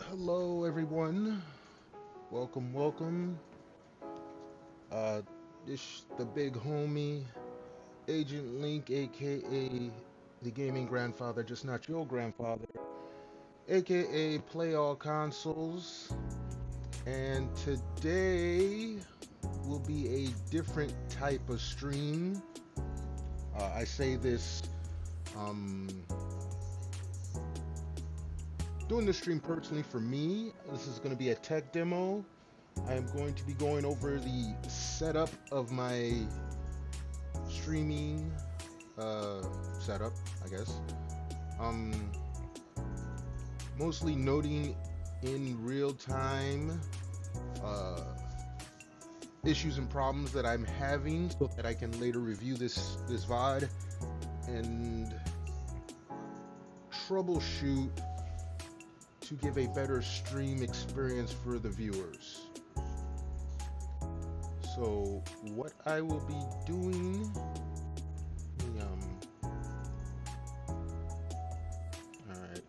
Hello, everyone. Welcome. Uh, this the big homie, Agent Link, aka the gaming grandfather, just not your grandfather, aka Play All Consoles. And today will be a different type of stream. I say this, um, doing this stream personally for me. This is going to be a tech demo. I am going to be going over the setup of my streaming setup, I guess. Mostly noting in real time issues and problems that I'm having so that I can later review this VOD and troubleshoot to give a better stream experience for the viewers. So what I will be doing, alright,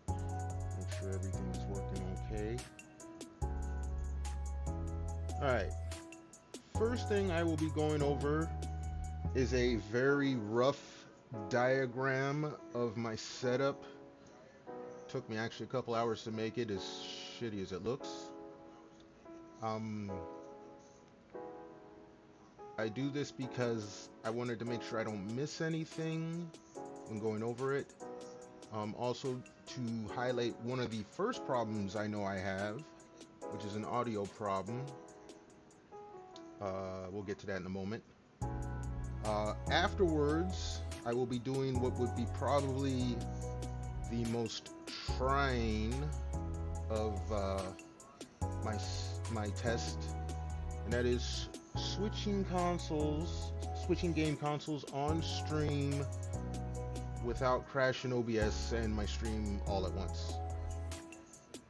make sure everything is working okay. Alright, first thing I will be going over is a very rough diagram of my setup. Took me actually a couple hours to make it, as shitty as it looks. I do this because I wanted to make sure I don't miss anything when going over it. Also to highlight one of the first problems I know I have, which is an audio problem. We'll get to that in a moment. Afterwards, I will be doing what would be probably the most trying of my test, and that is switching game consoles on stream without crashing OBS and my stream all at once.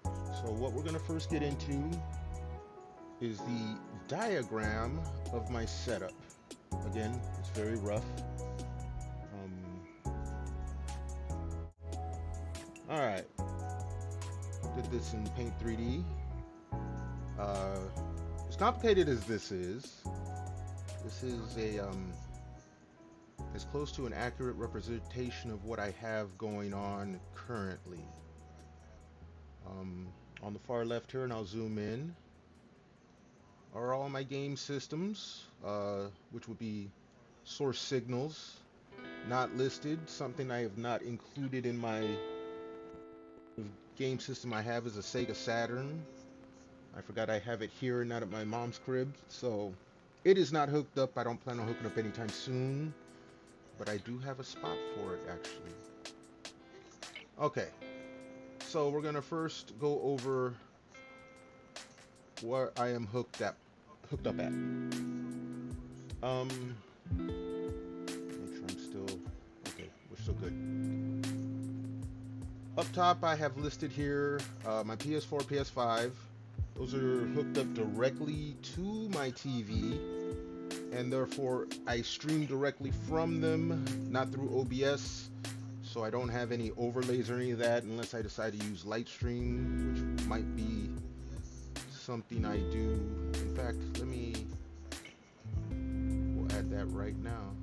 So what we're gonna first get into is the diagram of my setup. Again, it's very rough. Alright, did this in Paint 3D. As complicated as this is a as close to an accurate representation of what I have going on currently. On the far left here, and I'll zoom in, are all my game systems, which would be source signals, not listed. Something I have not included in my game system I have is a Sega Saturn. I forgot I have it here, not at my mom's crib, so it is not hooked up. I don't plan on hooking up anytime soon, but I do have a spot for it actually. Okay, so we're gonna first go over where I am hooked up at. Make sure I'm still okay. We're still good. Up top, I have listed here my PS4, PS5. Those are hooked up directly to my TV, and therefore I stream directly from them, not through OBS. so I don't have any overlays or any of that unless I decide to use Lightstream, which might be something I do. In fact, we'll add that right now.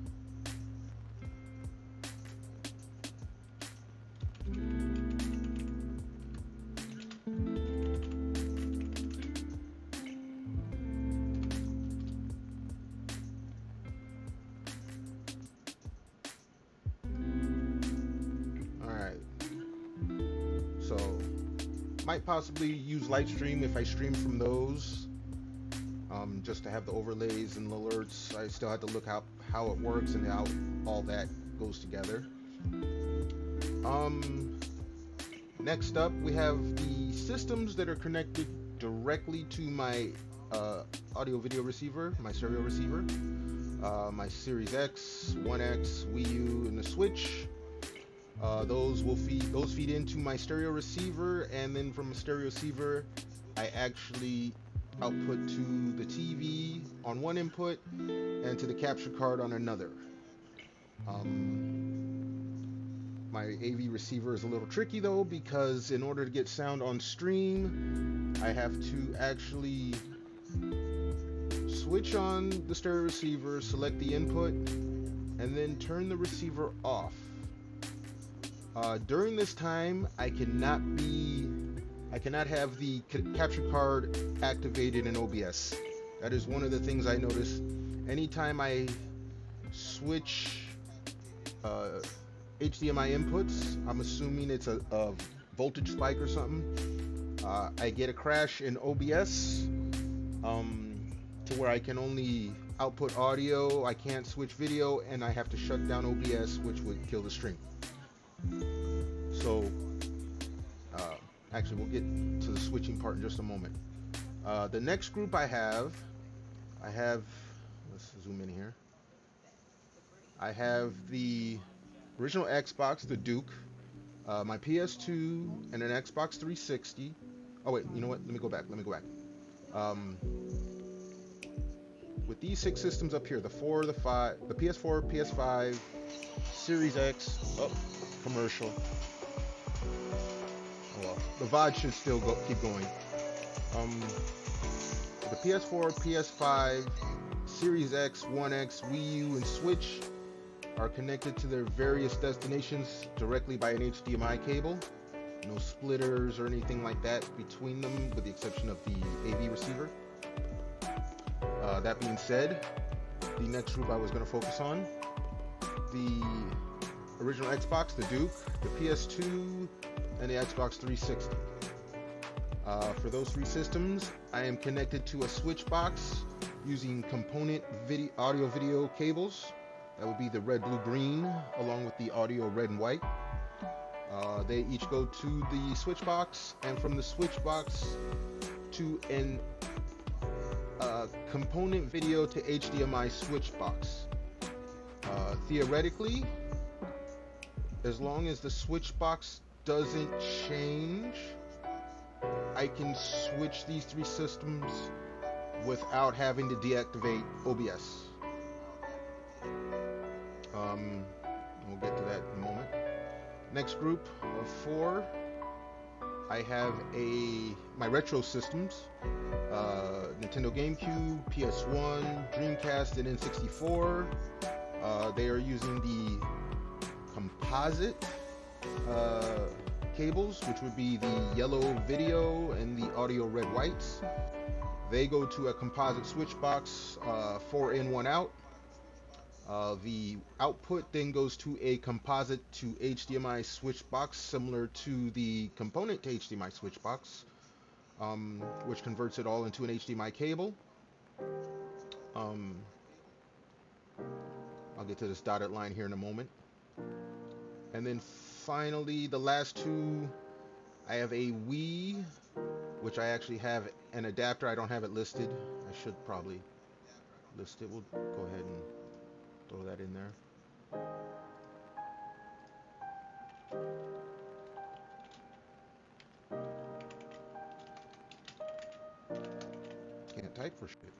So, might possibly use Lightstream if I stream from those, just to have the overlays and the alerts. I still have to look how it works and how all that goes together. Next up, we have the systems that are connected directly to my audio video receiver, my stereo receiver, my Series X, 1X, Wii U, and the Switch. Those feed into my stereo receiver, and then from a stereo receiver I actually output to the TV on one input and to the capture card on another. My AV receiver is a little tricky though, because in order to get sound on stream I have to actually switch on the stereo receiver, select the input, and then turn the receiver off. During this time, I cannot have the capture card activated in OBS. That is one of the things I notice. Anytime I switch HDMI inputs, I'm assuming it's a voltage spike or something, I get a crash in OBS, to where I can only output audio, I can't switch video, and I have to shut down OBS, which would kill the stream. So, actually, we'll get to the switching part in just a moment. The next group I have, let's zoom in here. I have the original Xbox, the Duke, my PS2, and an Xbox 360. Oh wait, you know what? Let me go back. With these 6 systems up here, the PS4, PS5, Series X, commercial. Well, the VOD should still keep going. The PS4, PS5, Series X, 1X, Wii U, and Switch are connected to their various destinations directly by an HDMI cable. No splitters or anything like that between them, with the exception of the AV receiver. That being said, the next group I was going to focus on, the original Xbox, the Duke, the PS2, and the Xbox 360. For those 3 systems, I am connected to a switch box using component audio video cables. That would be the red, blue, green, along with the audio red and white. They each go to the switch box, and from the switch box to an component video to HDMI switch box. Theoretically, as long as the switch box doesn't change, I can switch these 3 systems without having to deactivate OBS. We'll get to that in a moment. Next group of 4, I have my retro systems, Nintendo GameCube, PS1, Dreamcast, and N64. They are using the composite cables, which would be the yellow video and the audio red whites. They go to a composite switch box, 4 in, 1 out. The output then goes to a composite to HDMI switch box, similar to the component to HDMI switch box, which converts it all into an HDMI cable. I'll get to this dotted line here in a moment. And then finally, the last 2, I have a Wii, which I actually have an adapter. I don't have it listed. I should probably list it. We'll go ahead and throw that in there. Can't type for shit.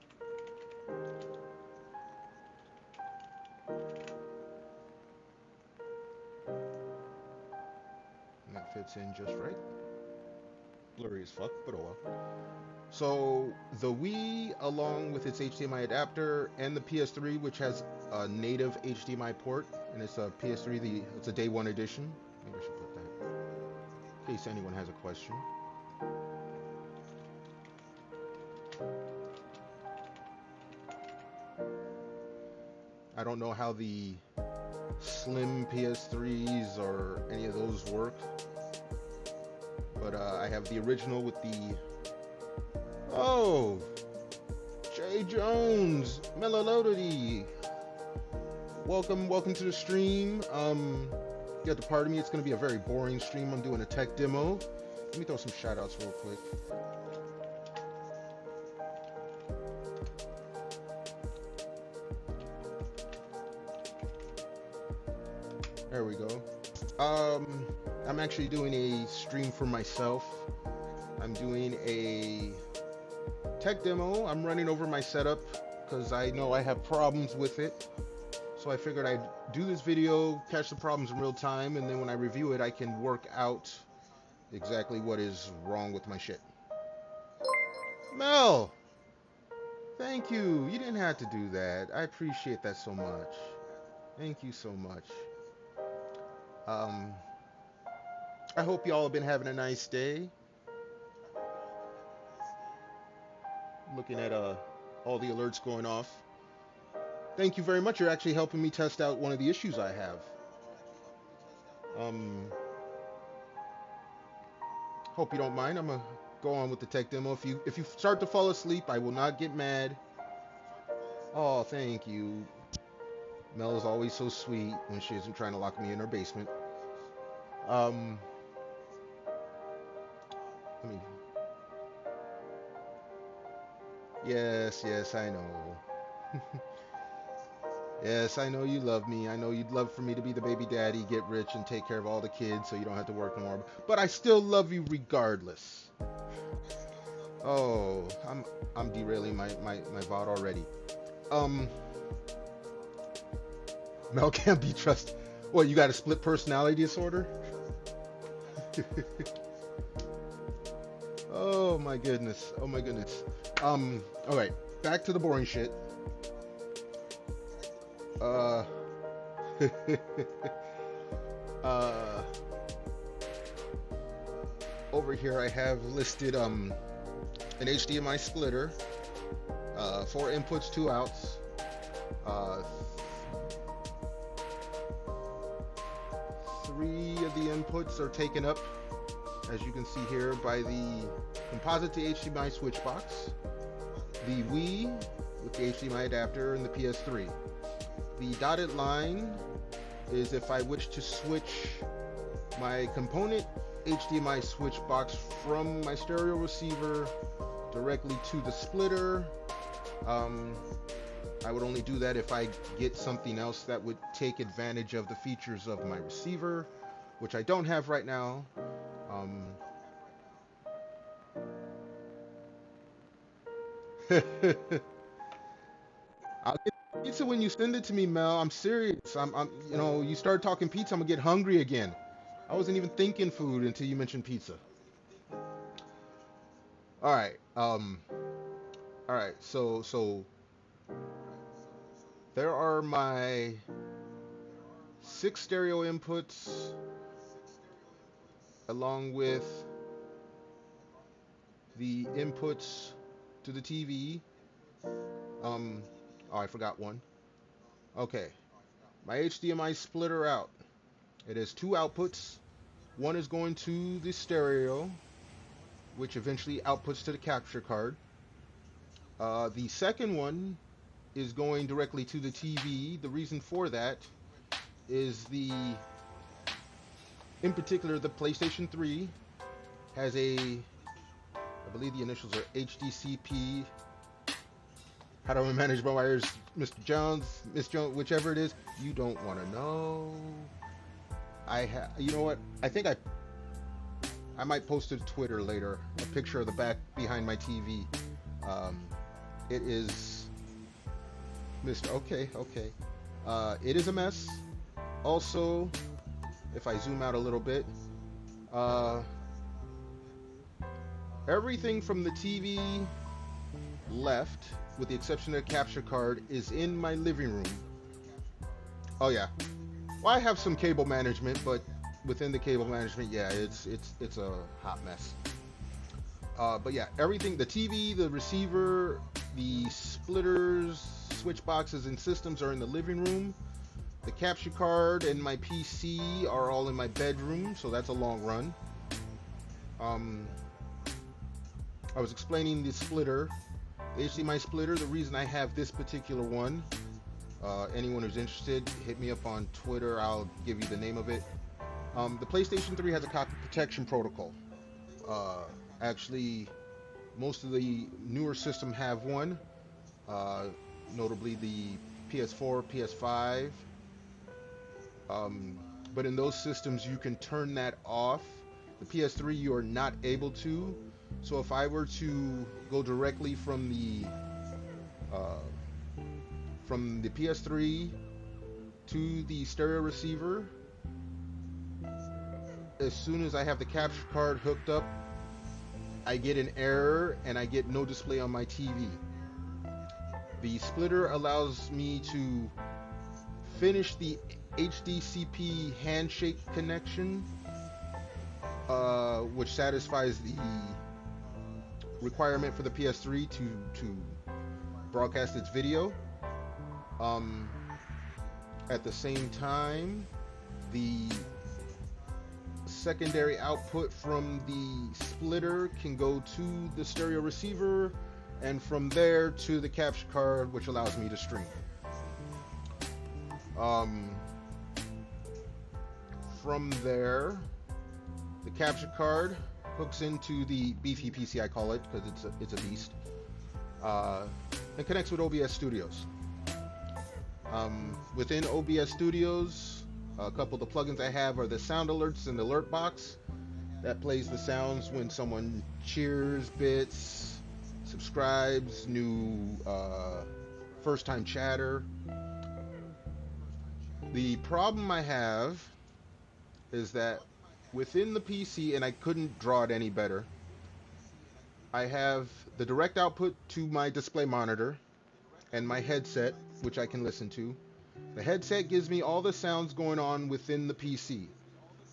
fits in just right. Blurry as fuck, but oh well. So the Wii, along with its HDMI adapter, and the PS3, which has a native HDMI port, and it's a PS3, it's a day one edition. Maybe I should put that in case anyone has a question. I don't know how the slim PS3s or any of those work, but I have the original with the... Oh! Jay Jones! Melolodity! Welcome to the stream. You have to pardon me, it's going to be a very boring stream. I'm doing a tech demo. Let me throw some shout outs real quick. There we go. I'm actually doing a stream for myself. I'm doing a tech demo. I'm running over my setup because I know I have problems with it. So I figured I'd do this video, catch the problems in real time, and then when I review it, I can work out exactly what is wrong with my shit. Mel! Thank you. You didn't have to do that. I appreciate that so much. Thank you so much. I hope y'all have been having a nice day. Looking at all the alerts going off. Thank you very much. You're actually helping me test out one of the issues I have. Hope you don't mind. I'm gonna go on with the tech demo. If you start to fall asleep, I will not get mad. Oh, thank you. Mel is always so sweet when she isn't trying to lock me in her basement. Let me... Yes, I know. Yes, I know you love me. I know you'd love for me to be the baby daddy, get rich, and take care of all the kids so you don't have to work more. But I still love you regardless. Oh, I'm derailing my VOD already. Mel can't be trusted. What, you got a split personality disorder? Oh my goodness. Oh my goodness. Alright, back to the boring shit. Over here I have listed an HDMI splitter, 4 inputs, 2 outs, 3 of the inputs are taken up, as you can see here, by the composite to HDMI switch box, the Wii with the HDMI adapter, and the PS3. The dotted line is if I wish to switch my component HDMI switch box from my stereo receiver directly to the splitter. I would only do that if I get something else that would take advantage of the features of my receiver, which I don't have right now. I'll get pizza when you send it to me, Mel. I'm serious. I'm you know, you start talking pizza, I'm gonna get hungry again. I wasn't even thinking food until you mentioned pizza. All right. So there are my 6 stereo inputs, along with the inputs to the TV. Oh, I forgot one. Okay, my HDMI splitter out. It has 2 outputs. One is going to the stereo, which eventually outputs to the capture card. The second one is going directly to the TV. The reason for that is in particular, the PlayStation 3 has I believe the initials are HDCP. How do I manage my wires, Mr. Jones, Miss Jones, whichever it is? You don't want to know. You know what? I think I might post to Twitter later a picture of the back behind my TV. It is Mr. Okay. It is a mess. Also, if I zoom out a little bit, Uh, Everything from the TV left, with the exception of the capture card, is in my living room. Oh yeah. Well, I have some cable management, but within the cable management, yeah, it's a hot mess. But yeah, everything, the TV, the receiver, the splitters, switch boxes, and systems are in the living room. The capture card and my PC are all in my bedroom, so that's a long run. I was explaining the splitter, the HDMI splitter. The reason I have this particular one, anyone who's interested, hit me up on Twitter. I'll give you the name of it. The PlayStation 3 has a copy protection protocol. Actually, most of the newer systems have one, notably the PS4, PS5. But in those systems, you can turn that off. The PS3, you are not able to. So if I were to go directly from the PS3 to the stereo receiver, as soon as I have the capture card hooked up, I get an error and I get no display on my TV. The splitter allows me to finish the HDCP handshake connection, which satisfies the requirement for the PS3 to broadcast its video. At the same time, the secondary output from the splitter can go to the stereo receiver, and from there to the capture card, which allows me to stream. From there, the capture card hooks into the beefy PC, I call it, because it's a beast, and connects with OBS Studios. Within OBS Studios, a couple of the plugins I have are the sound alerts and the alert box that plays the sounds when someone cheers, bits, subscribes, new first time chatter. The problem I have is that within the PC, and I couldn't draw it any better, I have the direct output to my display monitor and my headset, which I can listen to. The headset gives me all the sounds going on within the PC.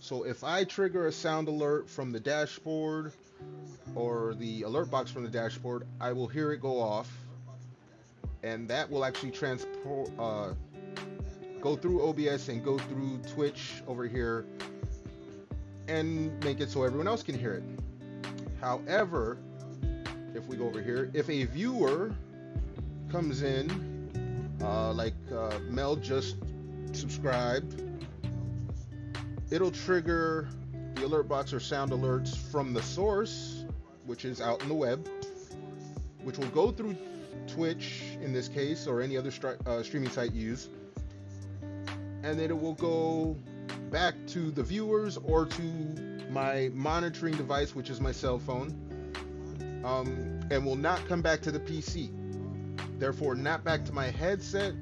So if I trigger a sound alert from the dashboard or the alert box from the dashboard, I will hear it go off, and that will actually go through OBS and go through Twitch over here and make it so everyone else can hear it. However, if we go over here, if a viewer comes in, like Mel just subscribed, it'll trigger the alert box or sound alerts from the source, which is out in the web, which will go through Twitch in this case, or any other streaming site you use, and then it will go back to the viewers or to my monitoring device, which is my cell phone, and will not come back to the PC. Therefore, not back to my headset,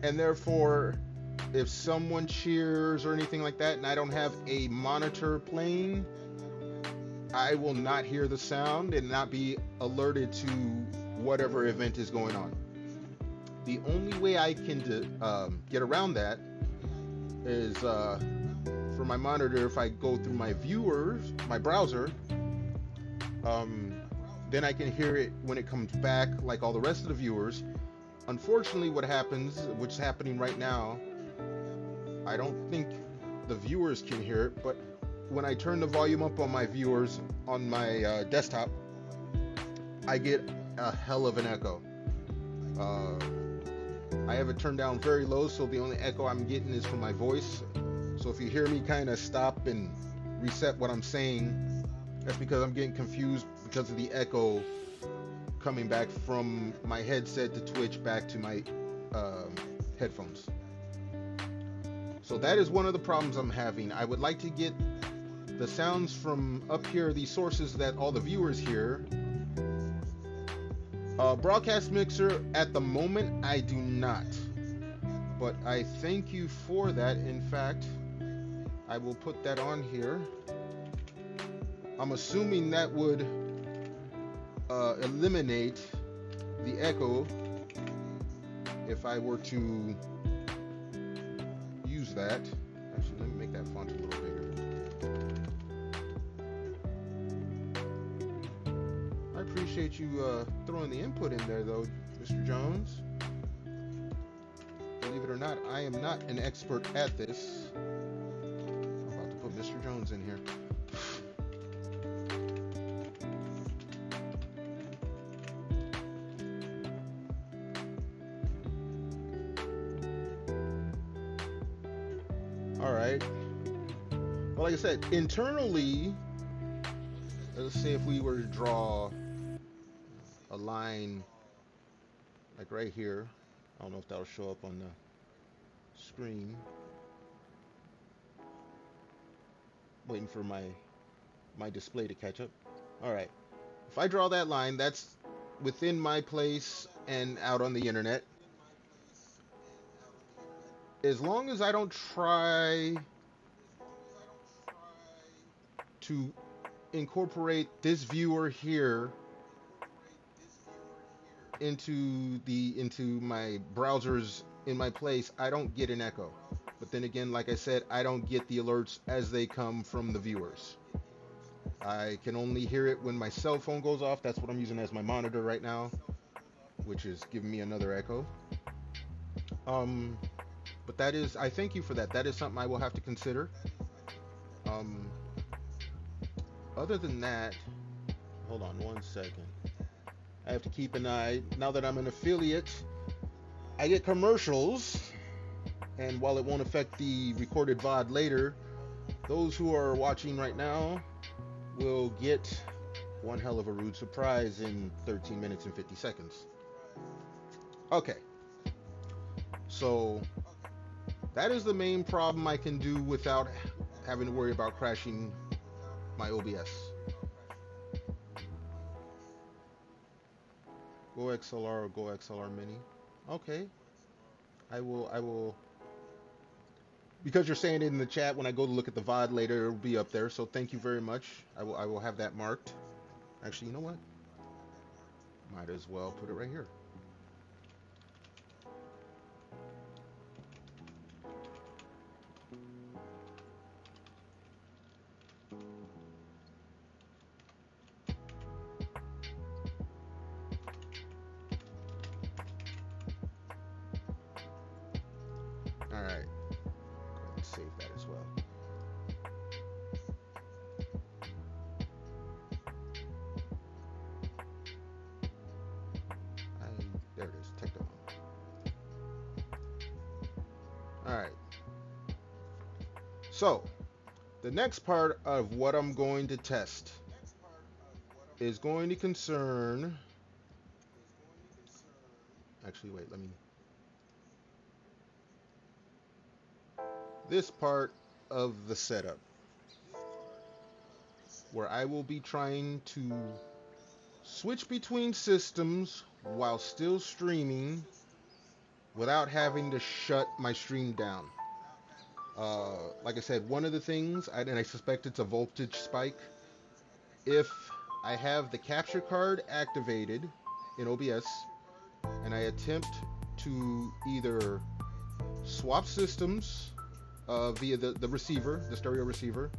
and therefore, if someone cheers or anything like that and I don't have a monitor playing, I will not hear the sound and not be alerted to whatever event is going on. The only way I can get around that is for my monitor, if I go through my viewers, my browser, then I can hear it when it comes back like all the rest of the viewers. Unfortunately, what happens, which is happening right now, I don't think the viewers can hear it, but when I turn the volume up on my viewers on my desktop, I get a hell of an echo. I have it turned down very low, so the only echo I'm getting is from my voice. So if you hear me kind of stop and reset what I'm saying, that's because I'm getting confused because of the echo coming back from my headset to Twitch back to my headphones. So that is one of the problems I'm having. I would like to get the sounds from up here, these sources that all the viewers hear. Broadcast mixer, at the moment, I do not. But I thank you for that. In fact, I will put that on here. I'm assuming that would eliminate the echo if I were to use that. Actually, let me make that font a little bigger. I appreciate you throwing the input in there, though, Mr. Jones. Believe it or not, I am not an expert at this. I'm about to put Mr. Jones in here. All right. Well, like I said, internally, let's say if we were to draw a line like right here. I don't know if that'll show up on the screen. Waiting for my display to catch up. All right. If I draw that line, that's within my place and out on the internet. As long as I don't try to incorporate this viewer here into my browsers in my place, I don't get an echo. But then again, like I said, I don't get the alerts as they come from the viewers. I can only hear it when my cell phone goes off. That's what I'm using as my monitor right now, which is giving me another echo. But that is, I thank you for that. That is something I will have to consider. Other than that, hold on one second. I have to keep an eye. Now that I'm an affiliate, I get commercials. And while it won't affect the recorded VOD later, those who are watching right now will get one hell of a rude surprise in 13 minutes and 50 seconds. Okay. So that is the main problem I can do without having to worry about crashing my OBS. Go XLR or Go XLR Mini. Okay. I will. Because you're saying it in the chat, when I go to look at the VOD later, it'll be up there. So thank you very much. I will have that marked. Actually, you know what? Might as well put it right here. All right. Go ahead and save that as well. There it is. Take that one. All right. So, the next part of what I'm going to test is going to concern. Actually, wait. Let me. This part of the setup, where I will be trying to switch between systems while still streaming without having to shut my stream down. Like I said, one of the things, and I suspect it's a voltage spike, if I have the capture card activated in OBS and I attempt to either swap systems via the receiver, the stereo receiver,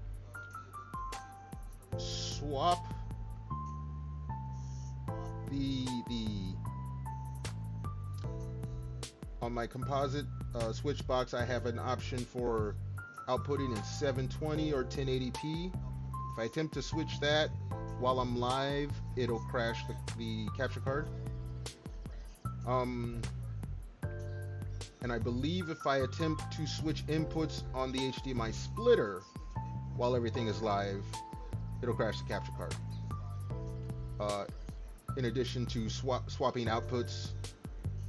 swap the on my composite switch box, I have an option for outputting in 720 or 1080p. If I attempt to switch that while I'm live, it'll crash the capture card. And I believe if I attempt to switch inputs on the HDMI splitter while everything is live, it'll crash the capture card. In addition to swapping outputs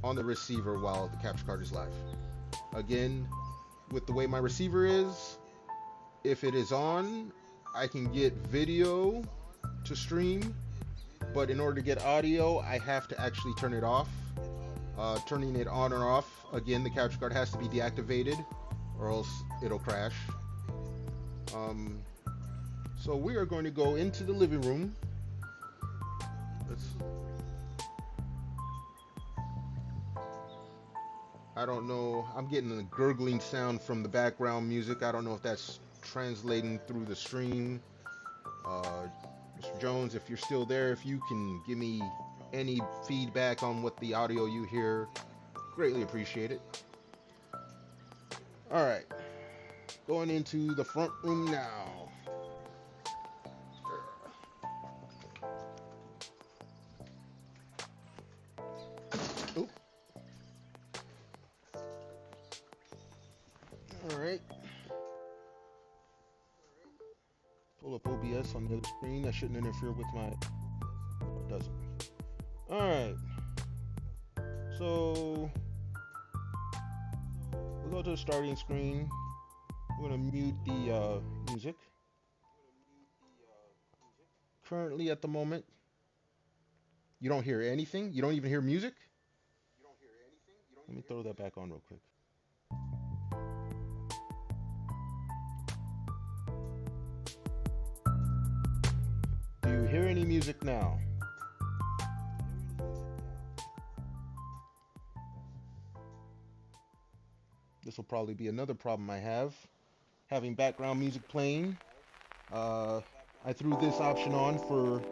on the receiver while the capture card is live. Again, with the way my receiver is, if it is on, I can get video to stream, but in order to get audio, I have to actually turn it off. Turning it on or off, again, the capture card has to be deactivated or else it'll crash. Um, so we are going to go into the living room. Let's, I don't know. I'm getting a gurgling sound from the background music. I don't know if that's translating through the stream. Mr. Jones, if you're still there, if you can give me any feedback on what the audio you hear, greatly appreciate it. All right, going into the front room now. Oop. All right. Pull up OBS on the other screen. That shouldn't interfere with my. It doesn't. All right. So we'll go to the starting screen. We're gonna mute the music. Currently, at the moment, you don't hear anything. You don't even hear music. Let me throw that back on real quick. Do you hear any music now? This will probably be another problem I have. Having background music playing. Uh, I threw this option on for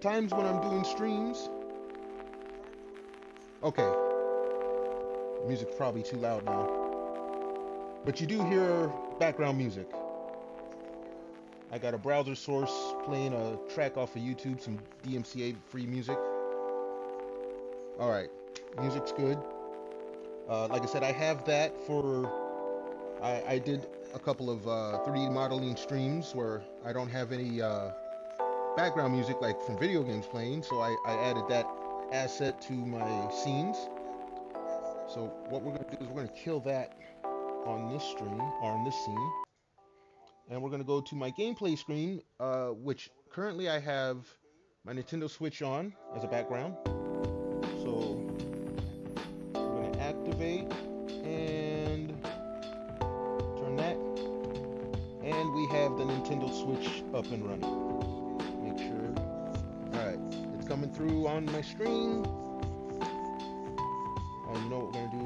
times when I'm doing streams. Okay, music's probably too loud now. But you do hear background music. I got a browser source playing a track off of YouTube, some DMCA free music. All right, music's good. Like I said, I have that for. I did a couple of 3D modeling streams where I don't have any background music like from video games playing, so I added that asset to my scenes. So what we're going to do is we're going to kill that on this stream or on this scene, and we're going to go to my gameplay screen, which currently I have my Nintendo Switch on as a background. So we're going to activate and turn that, and we have the Nintendo Switch up and running. Make sure. All right, it's coming through on my screen. And you know what we're going to do?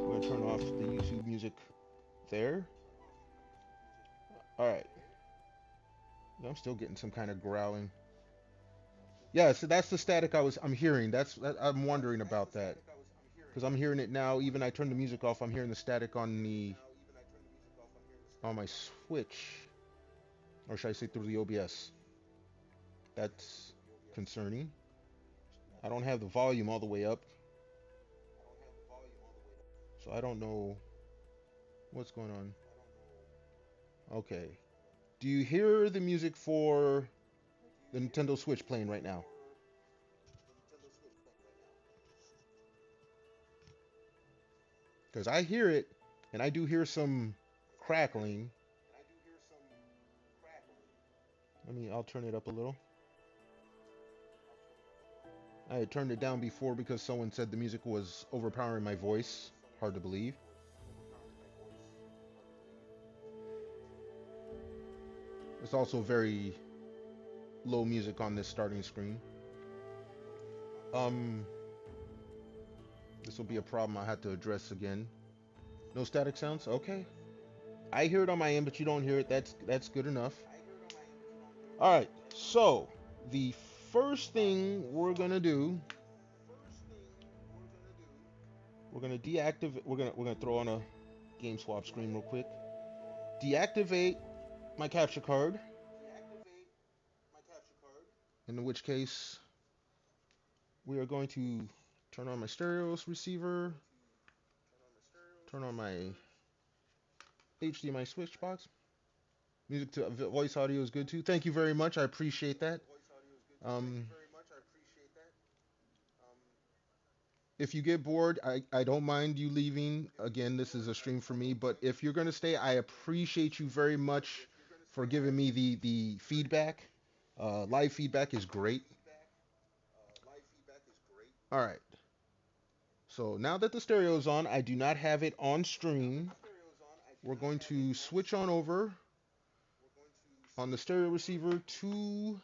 We're going to turn off the YouTube music there. All right. I'm still getting some kind of growling. Yeah, so that's the static I'm hearing. I'm wondering about that because I'm hearing it now. Even I turned the music off. I'm hearing the static on my Switch, or should I say through the OBS? That's concerning. I don't have the volume all the way up, so I don't know what's going on. Okay. Do you hear the music for the Nintendo Switch playing right now? Because I hear it, and I do hear some crackling. I'll turn it up a little. I had turned it down before because someone said the music was overpowering my voice. Hard to believe. It's also very low music on this starting screen. Um, this will be a problem I have to address again. No static sounds? Okay. I hear it on my end, but you don't hear it. That's good enough. All right. So the first thing we're gonna do, we're gonna deactivate. We're gonna throw on a game swap screen real quick. Deactivate my capture card. In which case, we are going to turn on my stereo receiver, turn on my HDMI switch box. Music to voice audio is good too. Thank you very much. I appreciate that. Um, if you get bored, I don't mind you leaving. Again, this is a stream for me, but if you're going to stay, I appreciate you very much for giving me the feedback. Live feedback is great. All right. So now that the stereo is on, I do not have it on stream. We're going to switch on over on the stereo receiver to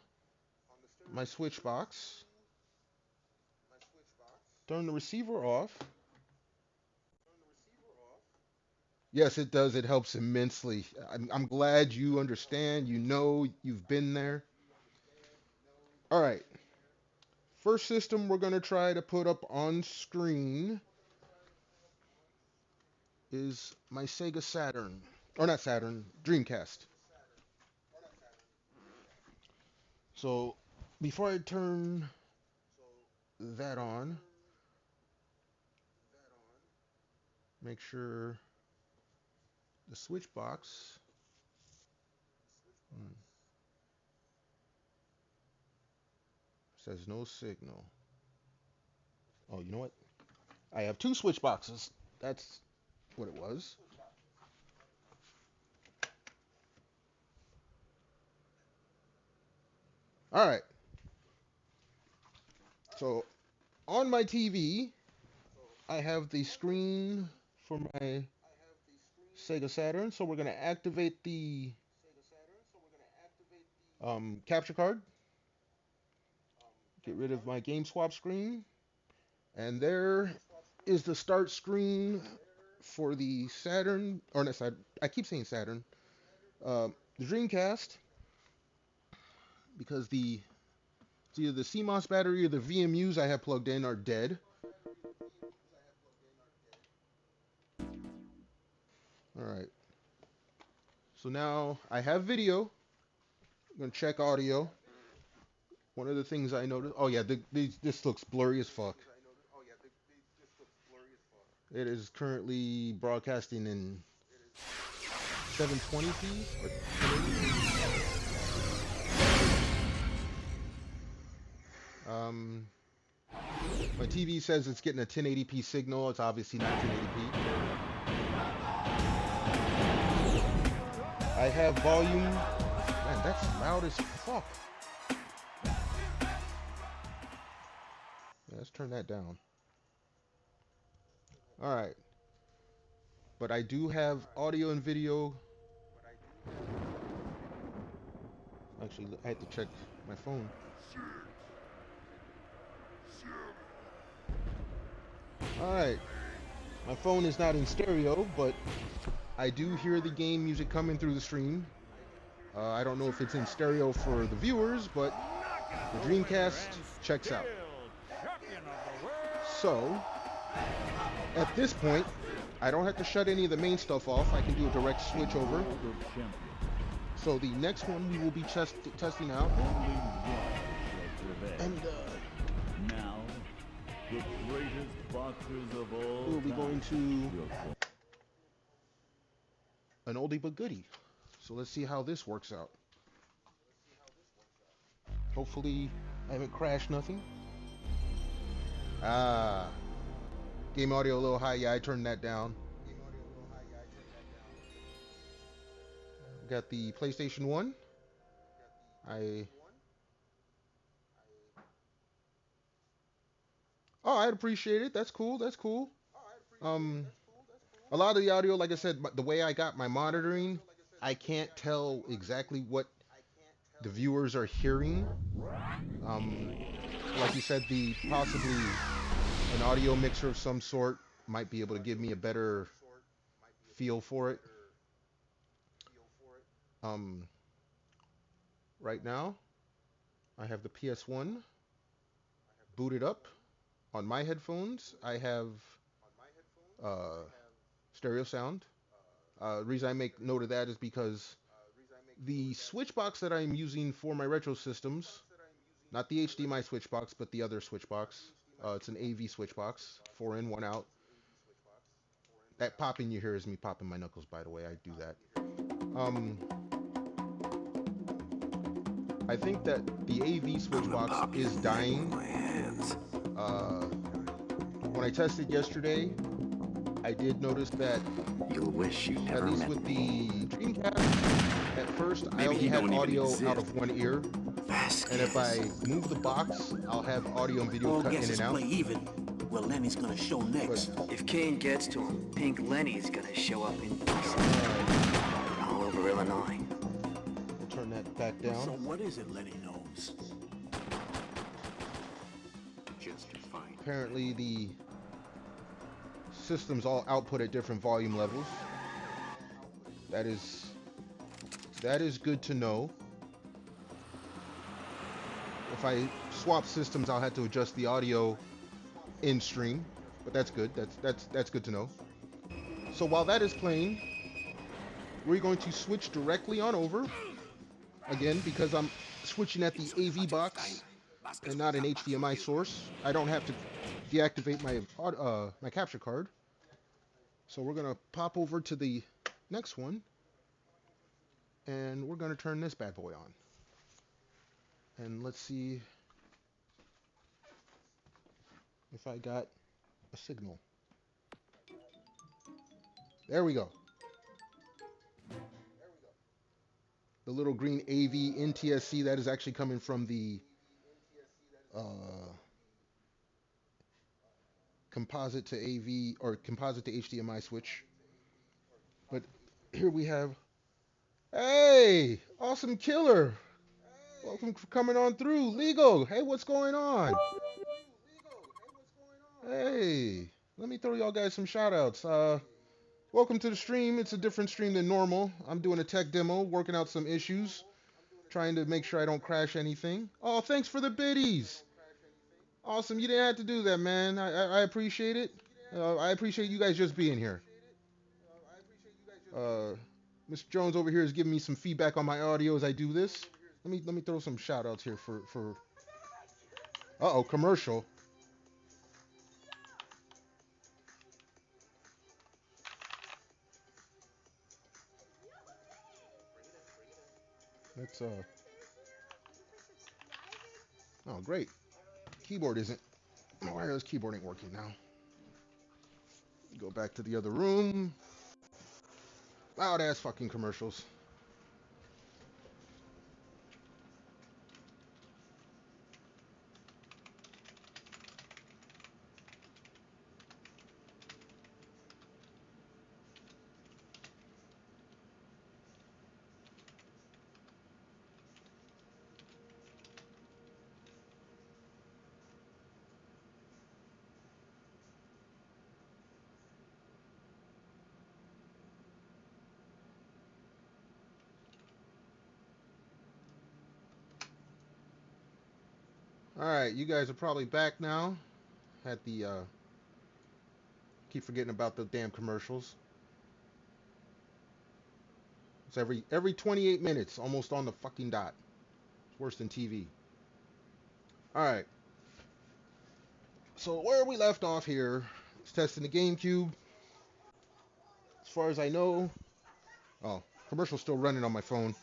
my switch box. Turn the receiver off. Yes, it does. It helps immensely. I'm glad you understand. You know, you've been there. All right. First system we're going to try to put up on screen is my Sega Saturn. Or not Saturn, Dreamcast. So before I turn that on, make sure the switch box says no signal. Oh, you know what? I have two switch boxes. That's what it was. All right. So on my TV, I have the screen for my Sega Saturn. So we're going to activate the capture card. Get rid of my game swap screen. And there is the start screen for the Saturn, or not Saturn, I keep saying Saturn, the Dreamcast, because it's either the CMOS battery or the VMUs I have plugged in are dead. All right. So now I have video. I'm going to check audio. One of the things I noticed, oh yeah, this looks blurry as fuck. It is currently broadcasting in 720p or 1080p. My TV says it's getting a 1080p signal. It's obviously not 1080p. I have volume. Man, that's loud as fuck. Yeah, let's turn that down. All right. But I do have audio and video. Actually, I had to check my phone. All right. My phone is not in stereo, but I do hear the game music coming through the stream. I don't know if it's in stereo for the viewers, but the Dreamcast checks out. So, at this point, I don't have to shut any of the main stuff off. I can do a direct switch over. So the next one we will be testing out. And now, the greatest boxers of all we'll be going to an oldie but goodie. So let's see how this works out. Hopefully I haven't crashed nothing. Game audio a little high. Yeah, I turned that down. Got the PlayStation 1. I'd appreciate it. That's cool. That's cool. A lot of the audio, like I said, the way I got my monitoring, I can't tell exactly what the viewers are hearing. Like you said, possibly an audio mixer of some sort might be able to give me a better feel for it. Right now, I have the PS1 booted up. On my headphones, I have stereo sound. The reason I make note of that is because the switch box that I'm using for my retro systems, not the HDMI switch box, but the other switch box, it's an AV switch box, 4 in, 1 out. That popping you hear is me popping my knuckles, by the way. I do that. I think that the AV switch box is dying. When I tested yesterday, I did notice that, you'll wish you never at least met with me. the Dreamcast, at first I only had audio out of one ear, and if I move the box, I'll have audio and video cut in and out. Play even. Well, Lenny's gonna show next. If Kane gets to him, Pink Lenny's gonna show up in all over Illinois. Turn that back down. So what is it Lenny knows? Just fine. Apparently the systems all output at different volume levels. That is good to know. If I swap systems, I'll have to adjust the audio in stream, but that's good. That's good to know. So while that is playing, we're going to switch directly on over again because I'm switching at the AV box and not an HDMI source. I don't have to deactivate my capture card. So we're gonna pop over to the next one, and we're gonna turn this bad boy on. And let's see if I got a signal. There we go. The little green AV NTSC, that is actually coming from the composite to AV or composite to HDMI switch. But here we have, hey, awesome killer. Welcome for coming on through. Legal. Hey, what's going on? Hey, let me throw y'all guys some shout outs. Welcome to the stream. It's a different stream than normal. I'm doing a tech demo, working out some issues, trying to make sure I don't crash anything. Oh, thanks for the biddies. Awesome. You didn't have to do that, man. I appreciate it. I appreciate you guys just being here. Mr. Jones over here is giving me some feedback on my audio as I do this. Let me throw some shout outs here for uh-oh, commercial. That's oh great. Keyboard isn't my wireless keyboard ain't working now. Go back to the other room. Loud ass fucking commercials. Alright, you guys are probably back now. Had the keep forgetting about the damn commercials. It's every 28 minutes, almost on the fucking dot. It's worse than TV. Alright. So where we left off here is testing the GameCube. As far as I know, oh, commercial's still running on my phone.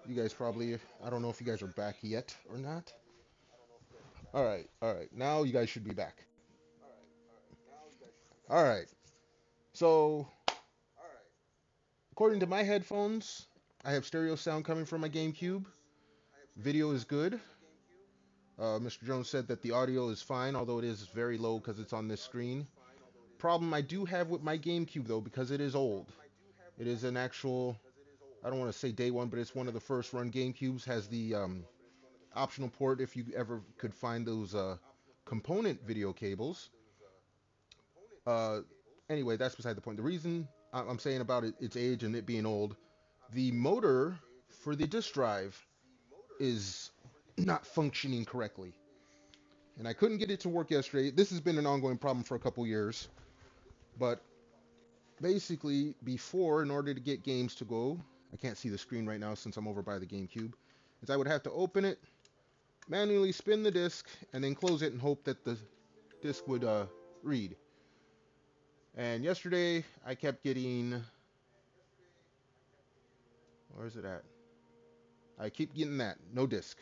You guys probably, I don't know if you guys are back yet or not. Alright. Now you guys should be back. Alright. So, according to my headphones, I have stereo sound coming from my GameCube. Video is good. Mr. Jones said that the audio is fine, although it is very low because it's on this screen. Problem I do have with my GameCube, though, because it is old. It is an actual, I don't want to say day one, but it's one of the first run GameCubes. Has the optional port if you ever could find those component video cables. Anyway, that's beside the point. The reason I'm saying about its age and it being old, the motor for the disk drive is not functioning correctly. And I couldn't get it to work yesterday. This has been an ongoing problem for a couple years. But basically, before, in order to get games to go, I can't see the screen right now since I'm over by the GameCube, is I would have to open it, manually spin the disc, and then close it and hope that the disc would read. And yesterday, I kept getting... Where is it at? I keep getting that. No disc.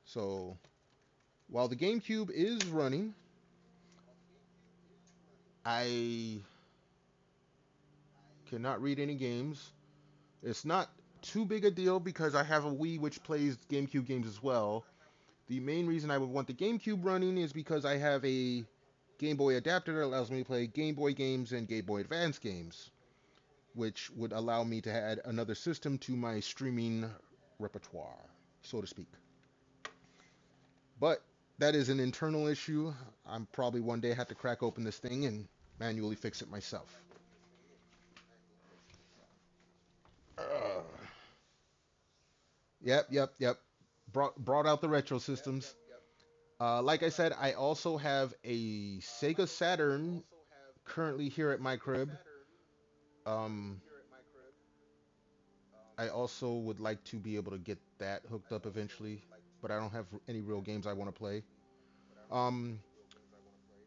So, while the GameCube is running, I cannot read any games. It's not too big a deal because I have a Wii which plays GameCube games as well. The main reason I would want the GameCube running is because I have a Game Boy adapter that allows me to play Game Boy games and Game Boy Advance games. which would allow me to add another system to my streaming repertoire, so to speak. But that is an internal issue. I'm probably one day have to crack open this thing and manually fix it myself. Uh, yep. Brought out the retro systems. Like I said, I also have a Sega Saturn currently here at my crib. Um, I also would like to be able to get that hooked up eventually, but I don't have any real games I want to play. Um,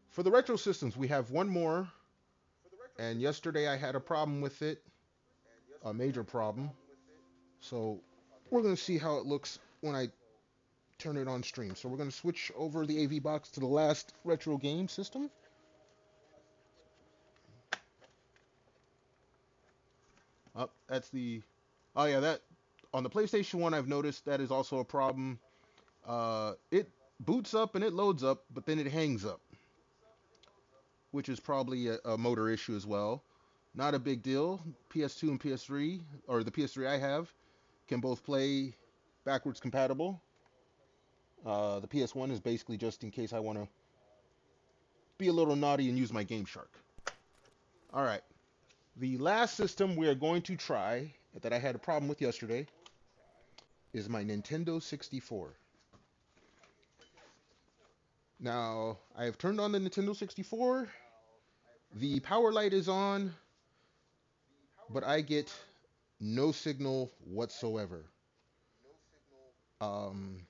for the retro systems, we have one more, and yesterday I had a problem with it, a major problem. So we're going to see how it looks when I turn it on stream. So we're going to switch over the AV box to the last retro game system. Oh, that's the. Oh yeah, that on the PlayStation 1 I've noticed that is also a problem. It boots up and it loads up, but then it hangs up, which is probably a motor issue as well. Not a big deal. PS2 and PS3, or the PS3 I have, can both play backwards compatible. The PS1 is basically just in case I want to be a little naughty and use my Game Shark. All right. The last system we are going to try that I had a problem with yesterday is my Nintendo 64. Now, I have turned on the Nintendo 64. The power light is on, but I get no signal whatsoever. Um,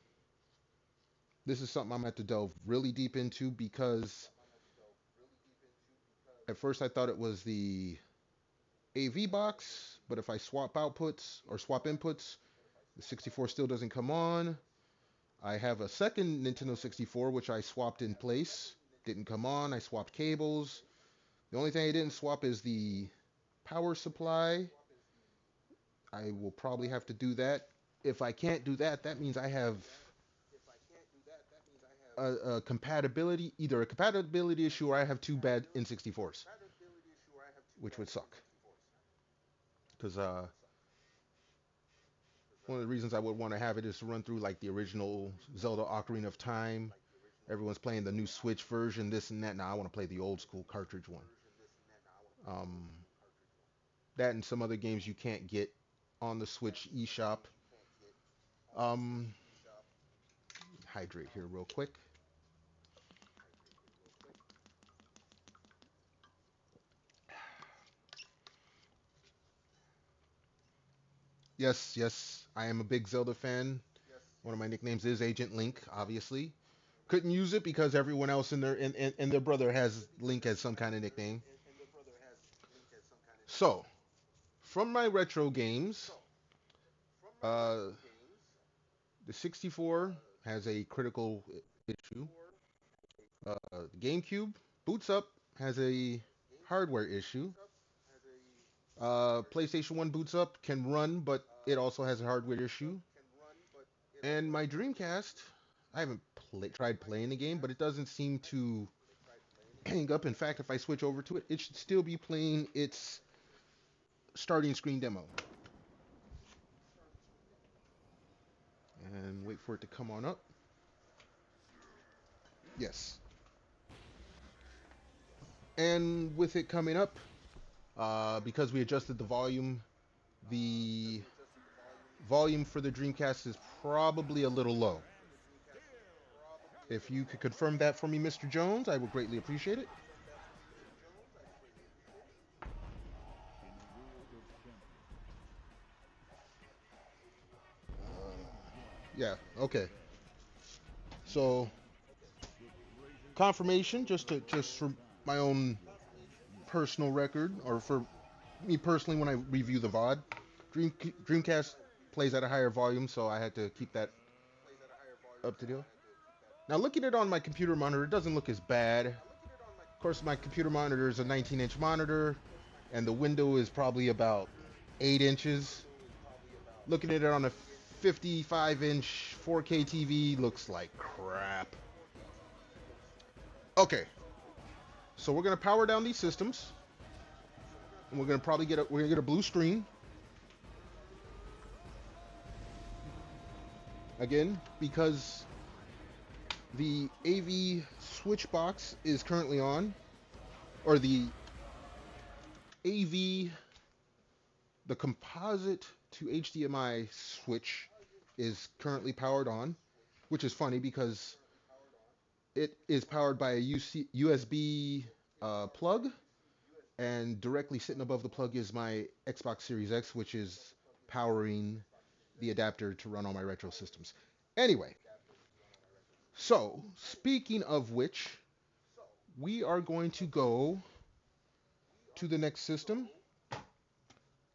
this is something I'm going to have to delve really deep into because at first I thought it was the AV box, but if I swap outputs or swap inputs, the 64 still doesn't come on. I have a second Nintendo 64, which I swapped in place. Didn't come on. I swapped cables. The only thing I didn't swap is the power supply. I will probably have to do that. If I can't do that, that means I have a compatibility, either a compatibility issue or I have two bad N64s, which would suck. Because one of the reasons I would want to have it is to run through like the original Zelda Ocarina of Time. Everyone's playing the new Switch version, this and that. Now I want to play the old school cartridge one. Um, that and some other games you can't get on the Switch eShop. Um, hydrate here real quick. Yes, I am a big Zelda fan. One of my nicknames is Agent Link, obviously. Couldn't use it because everyone else in their brother has Link as some kind of nickname. So, from my retro games, uh, the 64 has a critical issue. The GameCube boots up has a hardware issue. PlayStation 1 boots up, can run, but it also has a hardware issue. And my Dreamcast, I haven't tried playing the game, but it doesn't seem to hang up. In fact, if I switch over to it, it should still be playing its starting screen demo. And wait for it to come on up. Yes. And with it coming up, because we adjusted the volume for the Dreamcast is probably a little low. If you could confirm that for me, Mr. Jones, I would greatly appreciate it. Yeah, okay. So, confirmation, just for my own personal record, or for me personally when I review the VOD, Dreamcast plays at a higher volume, so I had to keep that up to deal. Now, looking at it on my computer monitor, it doesn't look as bad. Of course, my computer monitor is a 19-inch monitor, and the window is probably about 8 inches. Looking at it on a 55-inch 4K TV looks like crap. Okay, so we're going to power down these systems. And we're gonna probably get a blue screen again because the AV switch box is currently on, or the AV, the composite to HDMI switch is currently powered on, which is funny because it is powered by a USB plug, and directly sitting above the plug is my Xbox Series X, which is powering the adapter to run all my retro systems. Anyway, so speaking of which, we are going to go to the next system.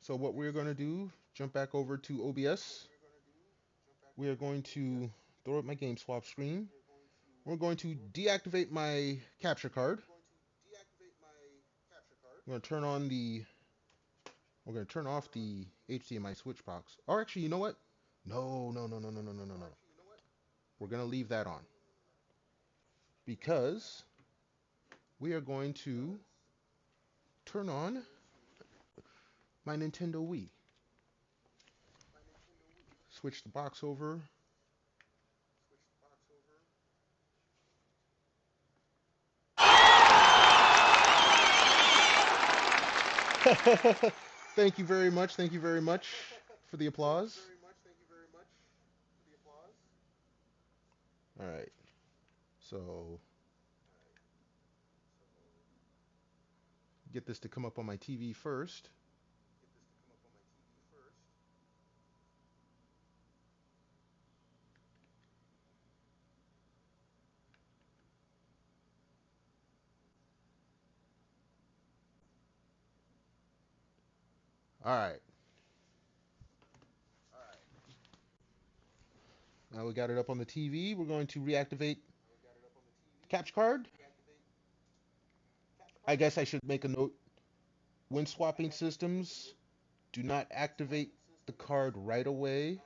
So what we're going to do, jump back over to OBS. We are going to throw up my game swap screen. We're going to deactivate my capture card. I'm going to turn on the We're going to turn off the HDMI switch box. Or actually, you know what? No, no, no, no, no, no, no, no, no. We're going to leave that on because we are going to turn on my Nintendo Wii. Switch the box over. Thank you very much. Thank you very much for the applause. All right. So get this to come up on my TV first. All right. Now we got it up on the TV. We're going to reactivate the capture card. I guess I should make a note. When swapping systems, do not activate the card right away.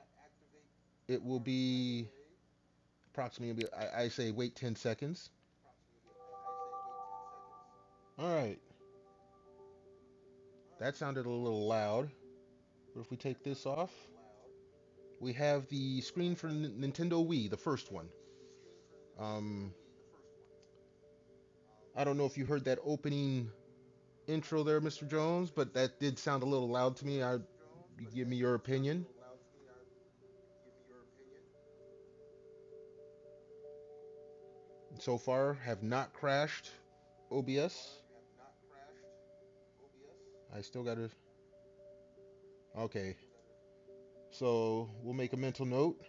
It will be approximately, I say wait 10 seconds. All right. That sounded a little loud. But if we take this off, we have the screen for Nintendo Wii, the first one. Um, I don't know if you heard that opening intro there, Mr. Jones, but that did sound a little loud to me. You give me your opinion. So far, have not crashed OBS. I still got to. Okay, so we'll make a mental note.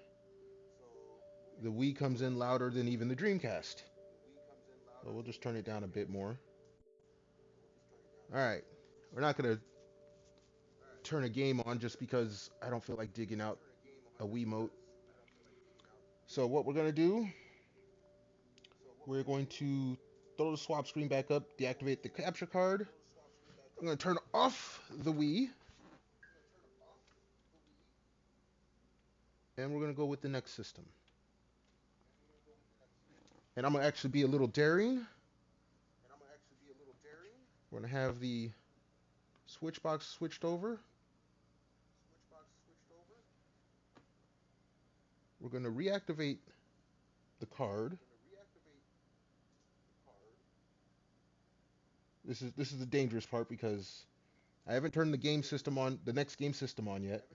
The Wii comes in louder than even the Dreamcast. So we'll just turn it down a bit more. All right, we're not gonna turn a game on just because I don't feel like digging out a Wiimote. So what we're gonna do, we're going to throw the swap screen back up, deactivate the capture card. I'm gonna turn off the Wii, and we're gonna go with the next system. And I'm gonna actually be a little daring. We're gonna have the switch box switched over. We're gonna reactivate the card. This is the dangerous part because I haven't turned the game system on, the next game system on yet.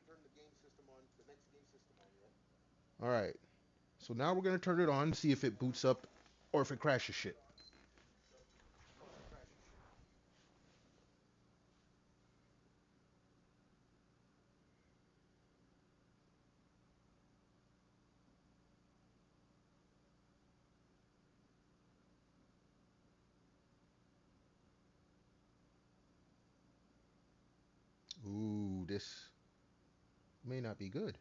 All right. So now we're gonna turn it on, see if it boots up or if it crashes shit. Ooh, this may not be good.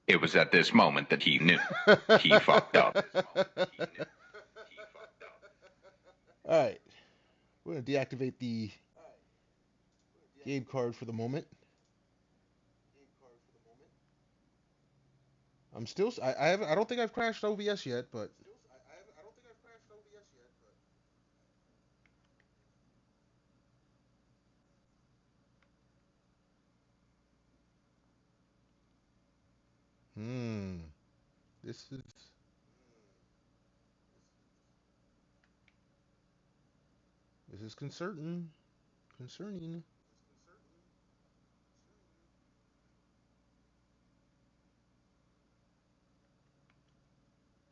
It was at this moment that he knew. He fucked up. All right. We're gonna deactivate the game card for the moment. I don't think I've crashed OBS yet, but This is concerning,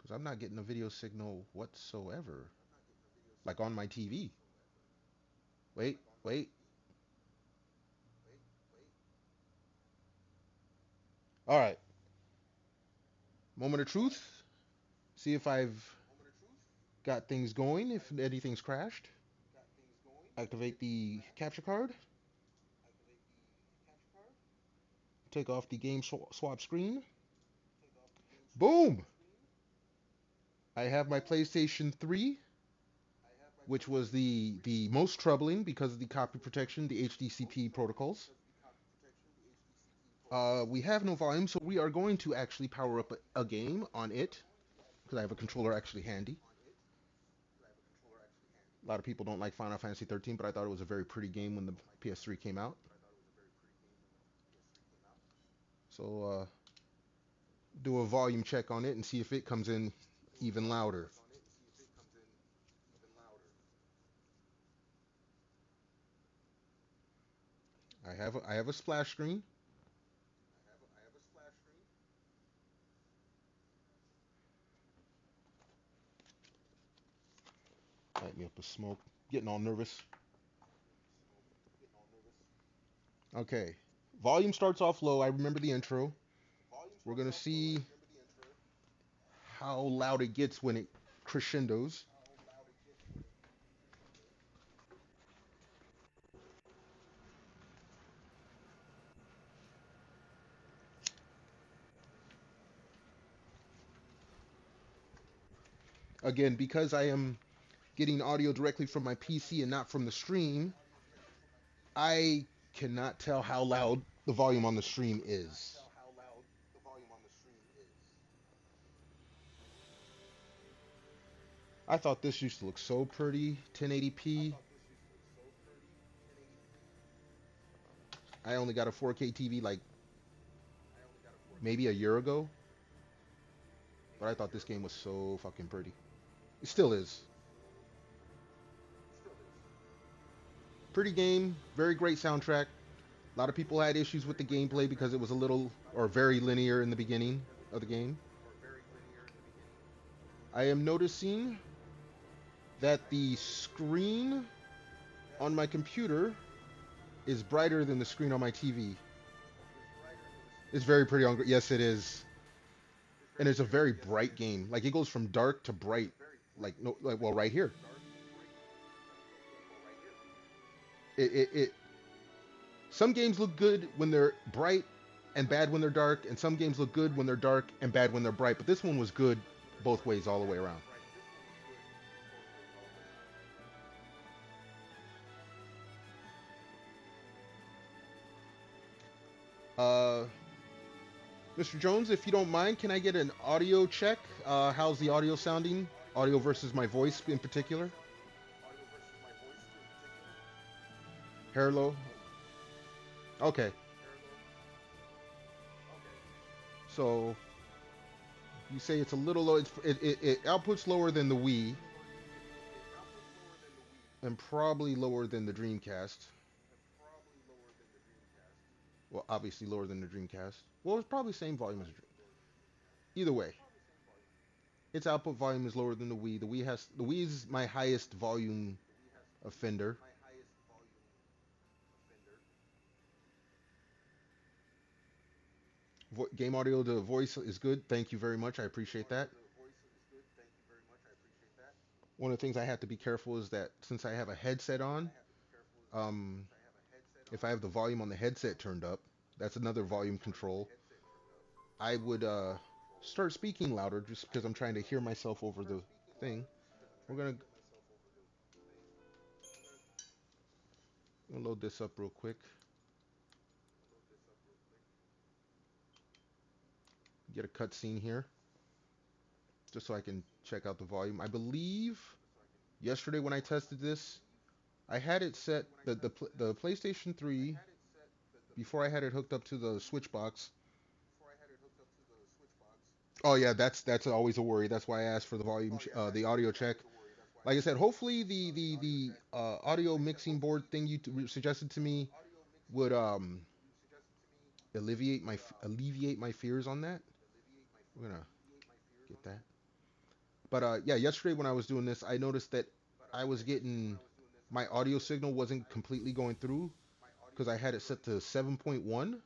because I'm not getting a video signal whatsoever, like on my TV. Wait, wait. All right. Moment of truth. See if I've got things going. If anything's crashed, activate the capture card. Take off the game swap screen. Boom! I have my PlayStation 3, which was the most troubling because of the copy protection, the HDCP protocols. We have no volume, so we are going to actually power up a game on it because I have a controller actually handy. A lot of people don't like Final Fantasy 13, but I thought it was a very pretty game when the PS3 came out. So do a volume check on it and see if it comes in even louder. I have a splash screen. Light me up a smoke. Getting all nervous. Okay. Volume starts off low. I remember the intro. We're gonna see how loud it gets when it crescendos. Again, because I am getting audio directly from my PC and not from the stream, I cannot tell how loud the volume on the stream is. I thought this used to look so pretty, 1080p. I only got a 4K TV like maybe a year ago, but I thought this game was so fucking pretty. It still is. Pretty game, very great soundtrack. A lot of people had issues with the gameplay because it was a little or very linear in the beginning of the game. I am noticing that the screen on my computer is brighter than the screen on my TV. It's very pretty on. Yes, it is, and it's a very bright game. Like it goes from dark to bright. Like no, like well, right here. It Some games look good when they're bright and bad when they're dark, and some games look good when they're dark and bad when they're bright. But this one was good both ways, all the way around. Uh, Mr. Jones, if you don't mind, can I get an audio check? How's the audio sounding? Audio versus my voice in particular. Hello. Okay. So you say it's a little low. It outputs lower than the Wii, and probably lower than the Dreamcast. Well, obviously lower than the Dreamcast. Well, it's probably same volume as the Dream. Either way, its output volume is lower than the Wii. The Wii is my highest volume offender. Game audio, the voice is good. Thank you very much. I appreciate that. One of the things I have to be careful is that since I have a headset on, um, if I have the volume on the headset turned up, that's another volume control. I would start speaking louder just because I'm trying to hear myself over the thing. We're gonna load this up real quick. Get a cutscene here, just so I can check out the volume. I believe yesterday when I tested this, I had it set the PlayStation 3 before I had it hooked up to the Switch box. Oh yeah, that's always a worry. That's why I asked for the the audio check. Like I said, hopefully the audio mixing board thing you suggested to me would alleviate my fears on that. We're gonna get that. But yeah, yesterday when I was doing this, I noticed that I was getting my audio signal wasn't completely going through because I had it set to 7.1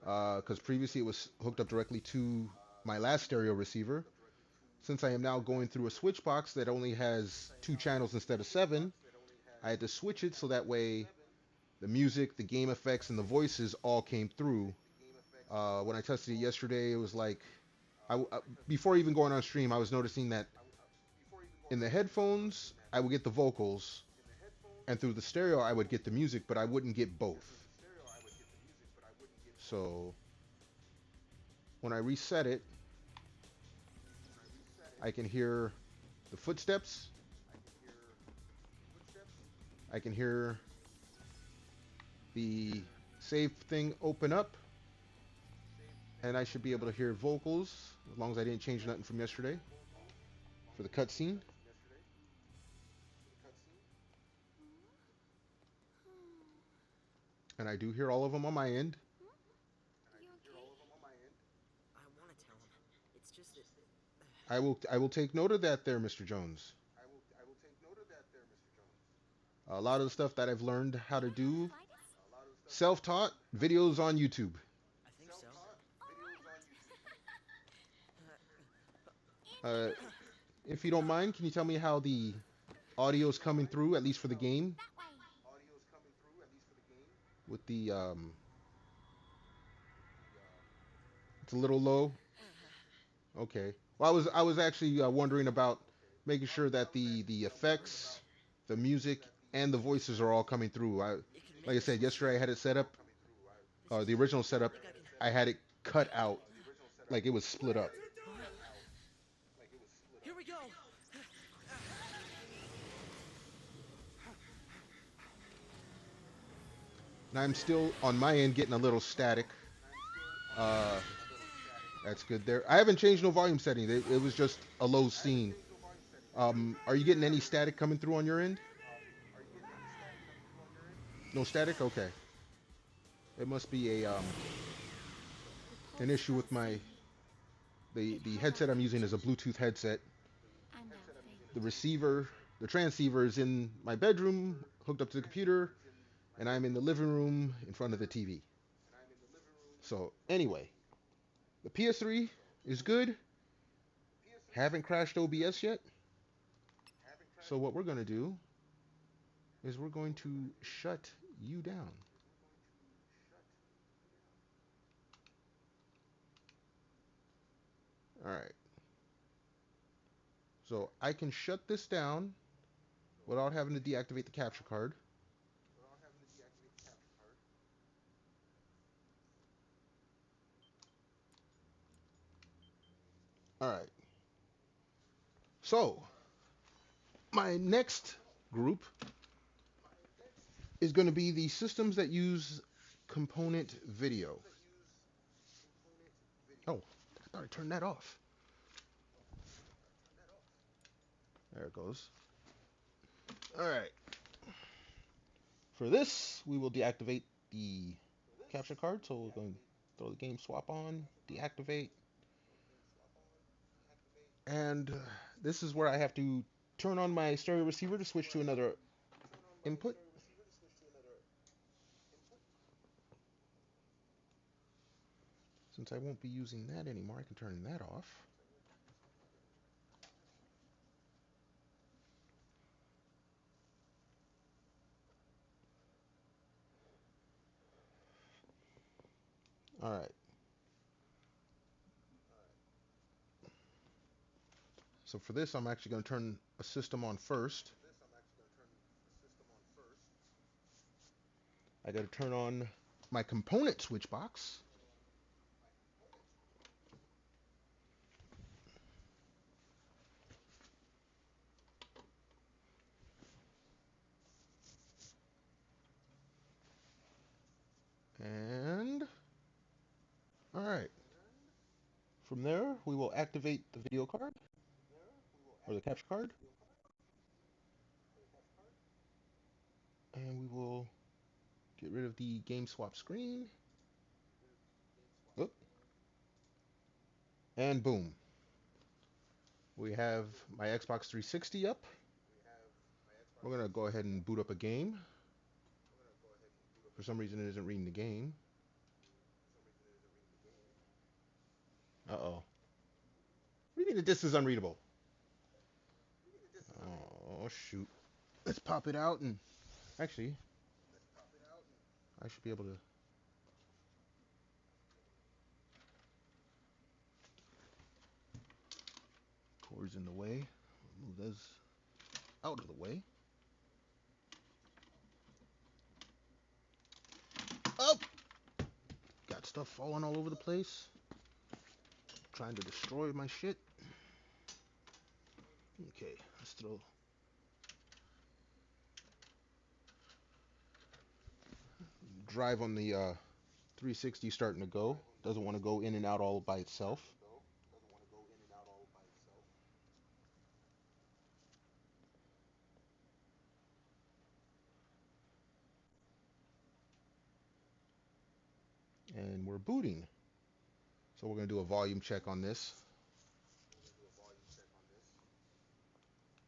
because previously it was hooked up directly to my last stereo receiver. Since I am now going through a switch box that only has two channels instead of seven, I had to switch it so that way the music, the game effects, and the voices all came through. When I tested it yesterday, it was like before even going on stream, I was noticing that in the headphones I would get the vocals, and through the stereo I would get the music, but I wouldn't get both. So when I reset it, I can hear the footsteps. I can hear the save thing open up, and I should be able to hear vocals as long as I didn't change nothing from yesterday for the cutscene. And I do hear all of them on my end. You okay? I want to tell him. It's just that. I will take note of that there, Mr. Jones. A lot of the stuff that I've learned how to do, self-taught videos on YouTube. I think so. Uh, if you don't mind, can you tell me how the audio is coming through, at least for the game, with the it's a little low. Okay. Well, I was actually wondering about making sure that the effects, the music, and the voices are all coming through. Like I said, yesterday I had it set up, the original setup, I had it cut out, like it was split up. Here we go. And I'm still on my end getting a little static. Uh, that's good there. I haven't changed no volume setting. It was just a low scene. Are you getting any static coming through on your end? No static? Okay. It must be a an issue with my the headset I'm using is a Bluetooth headset. The receiver, the transceiver is in my bedroom, hooked up to the computer, and I'm in the living room in front of the TV. So anyway, the PS3 is good. Haven't crashed OBS yet. So what we're gonna do is we're going to shut you down. All right. So I can shut this down without having to deactivate the capture card. All right. So my next group is going to be the systems that use component video. Oh, I thought I turned that off. There it goes. All right. For this, we will deactivate the capture card. So we're going to throw the game swap on, deactivate, and this is where I have to turn on my stereo receiver to switch to another input. Since I won't be using that anymore, I can turn that off. All right. So for this, I'm actually going to turn a system on first. I got to turn on my component switch box. And all right. From there, there, we will activate the video card or the capture card, and we will get rid of the game swap screen. Oop. And boom. We have my Xbox 360 up. We're going to go ahead and boot up a game. For some reason, it isn't reading the game. Uh-oh. What do you mean the disc is unreadable? Oh, shoot. Let's pop it out and... Actually, I should be able to... Cord's in the way. Move those out of the way. Oh! Got stuff falling all over the place. Trying to destroy my shit. Okay, let's throw... Drive on the 360 starting to go. Doesn't want to go in and out all by itself. And we're booting. So we're going to do a volume check on this.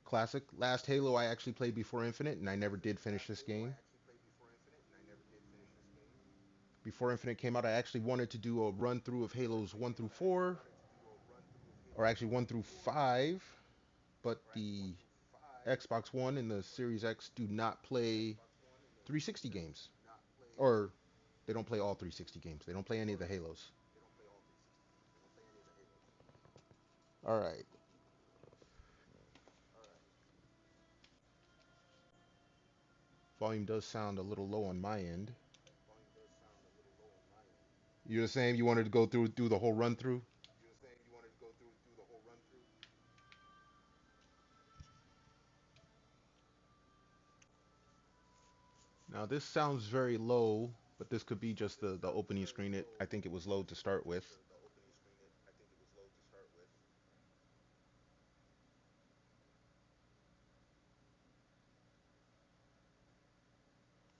Classic. Last Halo I actually played before Infinite, and I never did finish this game. Before Infinite came out, I actually wanted to do a run through of Halos 1 through 4, or actually 1 through 5, but the Xbox One and the Series X do not play 360 games. Or they don't play all 360 games. They don't play any of the Halos. Alright. Volume does sound a little low on my end. You're the same? You wanted to go through do the whole run through? Now this sounds very low, but this could be just the opening screen. I think it was low to start with.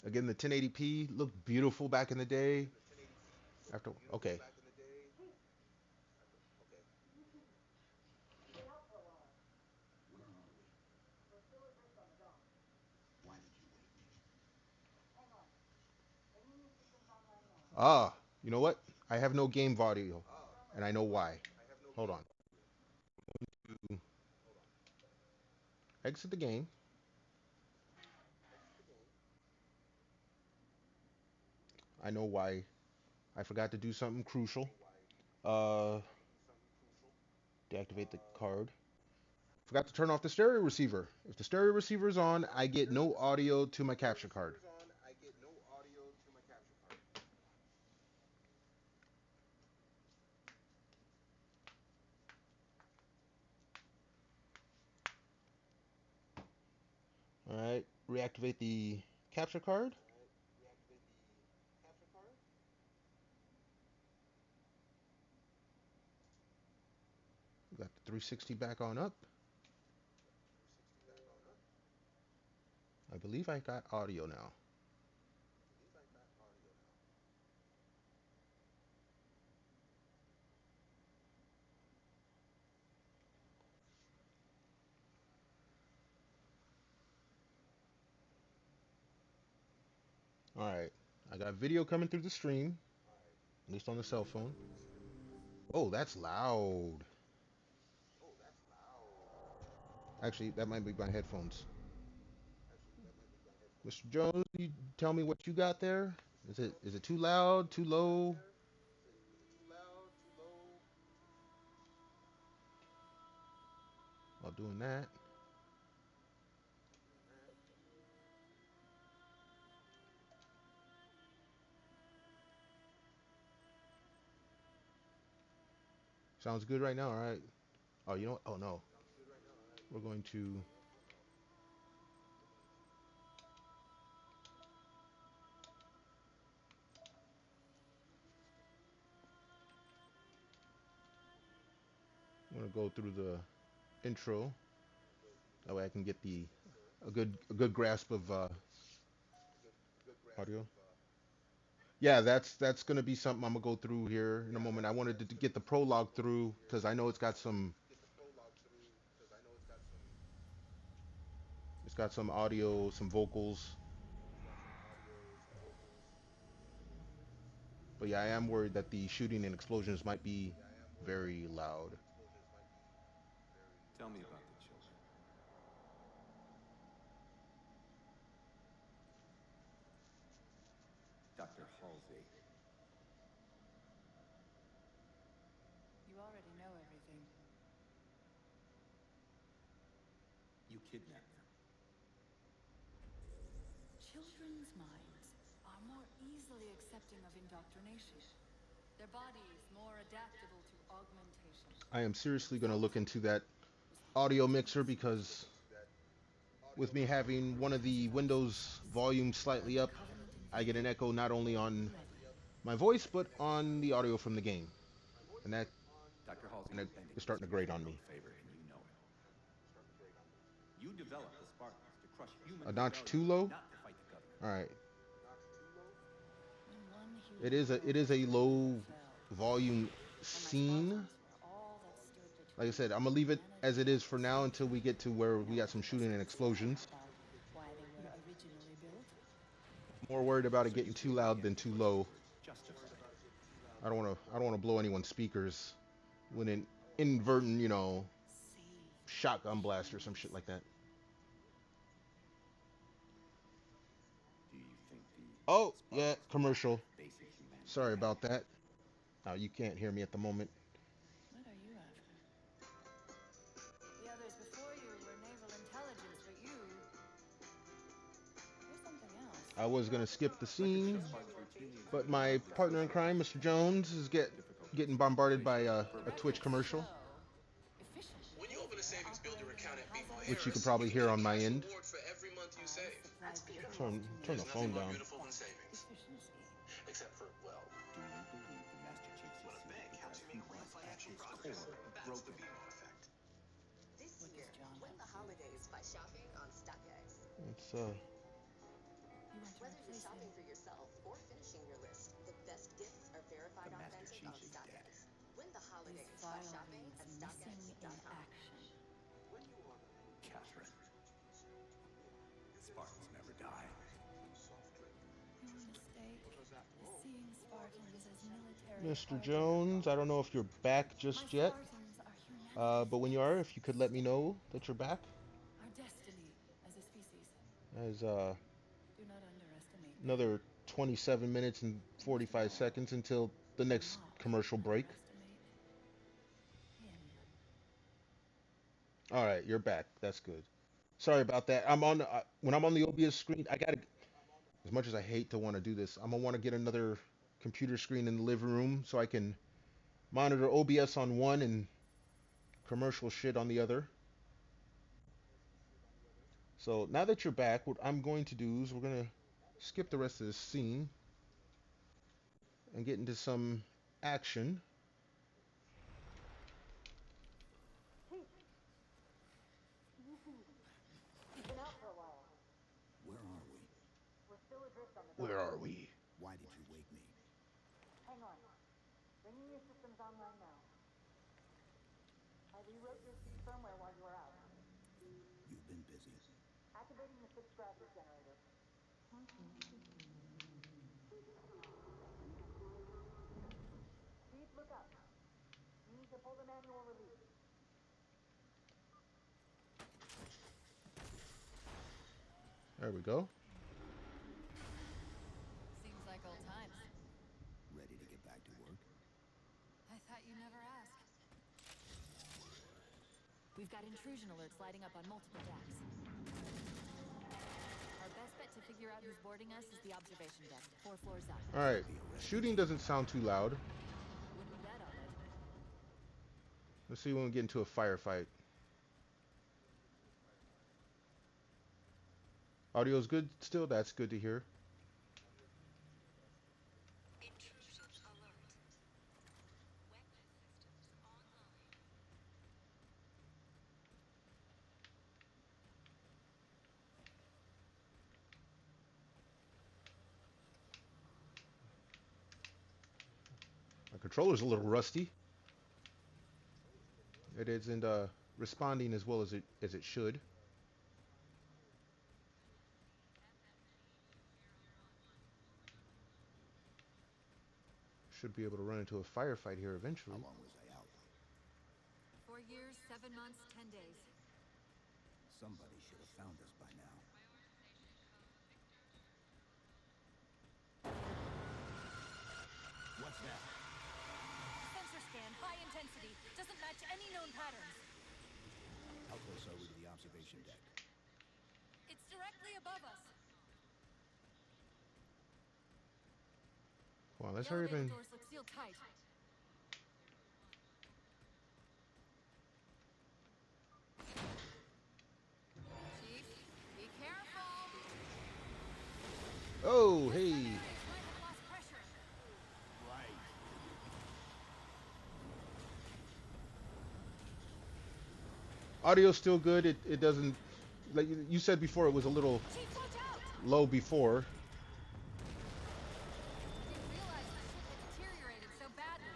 Again, the 1080p looked beautiful back in the day. Okay. Where are we? We're still adrift on the dock. Why did you wake me? Hang on. Bringing new systems online now. Ah, you know what? I have no game audio, and I know why. Hold on. Exit the game. I know why. I forgot to do something crucial. Uh, deactivate the card. Forgot to turn off the stereo receiver. If the stereo receiver is on, I get no audio to my capture card. Alright, reactivate the capture card. Got the 360 back on up. I believe I got audio now. Alright, I got video coming through the stream, at least on the cell phone. Oh, that's loud. Actually, that might be my headphones. Mr. Jones, you tell me what you got there? Is it too loud, too low? While doing that. Sounds good right now, alright. Oh, you know what? Oh no. We're going to... gonna go through the intro. That way I can get a good grasp of audio. Yeah, that's gonna be something I'm gonna go through here in a moment. I wanted to get the prologue through because I know it's got some audio, some vocals. But yeah, I am worried that the shooting and explosions might be very loud. Tell me about the children. Dr. Halsey. You already know everything. You kidnapped them. Children's minds are more easily accepting of indoctrination. Their bodies more adaptable to augmentation. I am seriously gonna look into that audio mixer because with me having one of the Windows volumes slightly up, I get an echo not only on my voice but on the audio from the game, and that Dr. Halsey, and you're it bending is this starting to grate future on in your me. favor, and you know it. You developed the Spartans to crush human A notch too rebellion, low. not to fight the government. All right, When one it human is a it world is a after another low fell, volume when my scene. Spartans were all that stood Like I between said, I'm gonna leave it as it humanity is for now until we get to where we no got one some was shooting and concerned explosions. about why they were originally built. More worried about it So you getting too feel the loud than too anti-choice low. were justified. I don't wanna blow anyone's speakers with an inadvertent, shotgun blast or some shit like that. Do you think the Oh yeah, Spartans commercial. lacked basic Sorry humanitarian? about that. Now you can't hear me at the moment. What are you after? The others before you were naval intelligence, but you're something else. I was gonna skip the Records show scene, Spartans routinely but avoided my conflict partner in crime, socially Mr. Jones, is difficulties getting in bombarded by situations of a Twitch Records emergency. commercial, show efficient When you open a behavior savings builder operating account in at BMO hazardous which you could Harris, you probably can hear get a on my cash end. reward for every month you I save. supplied the tools Turn to turn the make phone There's nothing more down. beautiful than that savings. efficiency. Except for, well, Do you believe the Master Chief when a succeeded bank helps because you he make real was at financial its progress. core That's the broken? BMO effect. This What year, does John win have the to do with it? holidays by shopping on StockX. It's You want to Whether you're replace shopping him? for yourself or finishing your list, the best gifts are verified The Master authentic Chief on is dead. StockX. Win the His holidays by file shopping reads at missing in StockX.com. action. Catherine. Spartans never die. Your mistake is seeing Spartans as military Mr. hardware. Jones. I don't know if you're back My just yet, Spartans are humanity's but when you are, if you could let me know that you're back, our destiny as a species. as Do not underestimate them. another 27 minutes and And 45 seconds until the do next not commercial break. underestimate him. All right, you're back. That's good. Sorry about that. When I'm on the OBS screen, I gotta. As much as I hate to want to do this, I'm gonna want to get another computer screen in the living room so I can monitor OBS on one and commercial shit on the other. So now that you're back, what I'm going to do is we're gonna skip the rest of this scene and get into some action. Chief! Easy. You've been out for a while. Where are we? We're still adrift on the Where dock. are we? Why did you wake me? Hang on. Bringing your systems online now. I rewrote your C firmware while you were out. You've been busy. Activating the 6 gravity generator. Chief, look up. You need to pull the manual release. There we go. Seems like old times. Ready to get back to work? I thought you never asked. We've got intrusion alerts lighting up on multiple decks. Our best bet to figure out who's boarding us is the observation deck, 4 floors up. All right. Shooting doesn't sound too loud. Wouldn't bet on it. Let's see when we get into a firefight. Audio's good still? That's good to hear. Intrusion alert. Weapon systems online. controller's a little rusty. It isn't responding as well as it should. Should be able to run into a firefight here eventually. How long was I out? 4 years, 7 months, 10 days. Somebody should have found us by now. What's that? Sensor scan, high intensity. Doesn't match any known patterns. How close are we to the observation deck? It's directly above us. Wow, let's The hurry up elevator and... doors look sealed tight. Chief, be careful. Oh, hey. Some areas might have lost pressure. Right. Audio's still good. It doesn't... Like you said before, it was a little Chief, watch out! low before. Didn't realize the ship had deteriorated so badly.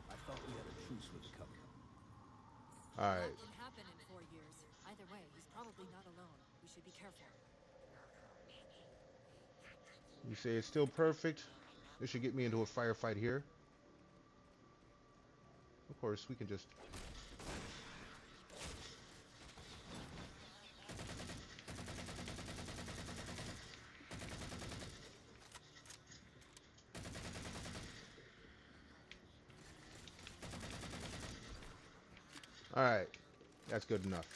I thought we had a truce with the Covenant. All right. What can happen in 4 years? Either way, he's probably not alone. We should be careful. You say it's still perfect. This should get me into a firefight here. Of course, we can just... All right. That's good enough.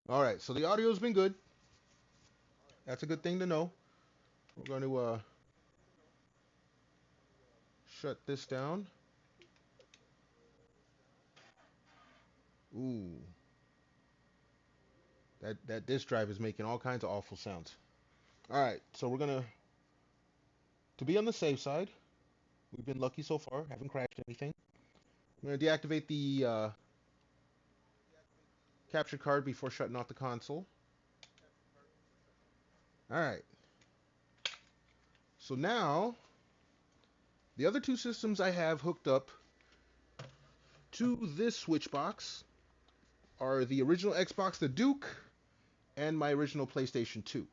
All right, so the audio's been good. That's a good thing to know. We're going to shut this down. Ooh. That disk drive is making all kinds of awful sounds. All right, so we're going to be on the safe side. We've been lucky so far, haven't crashed anything. I'm going to deactivate the capture card before shutting off the console. All right. So now, the other two systems I have hooked up to this switch box are the original Xbox, the Duke, and my original PlayStation 2.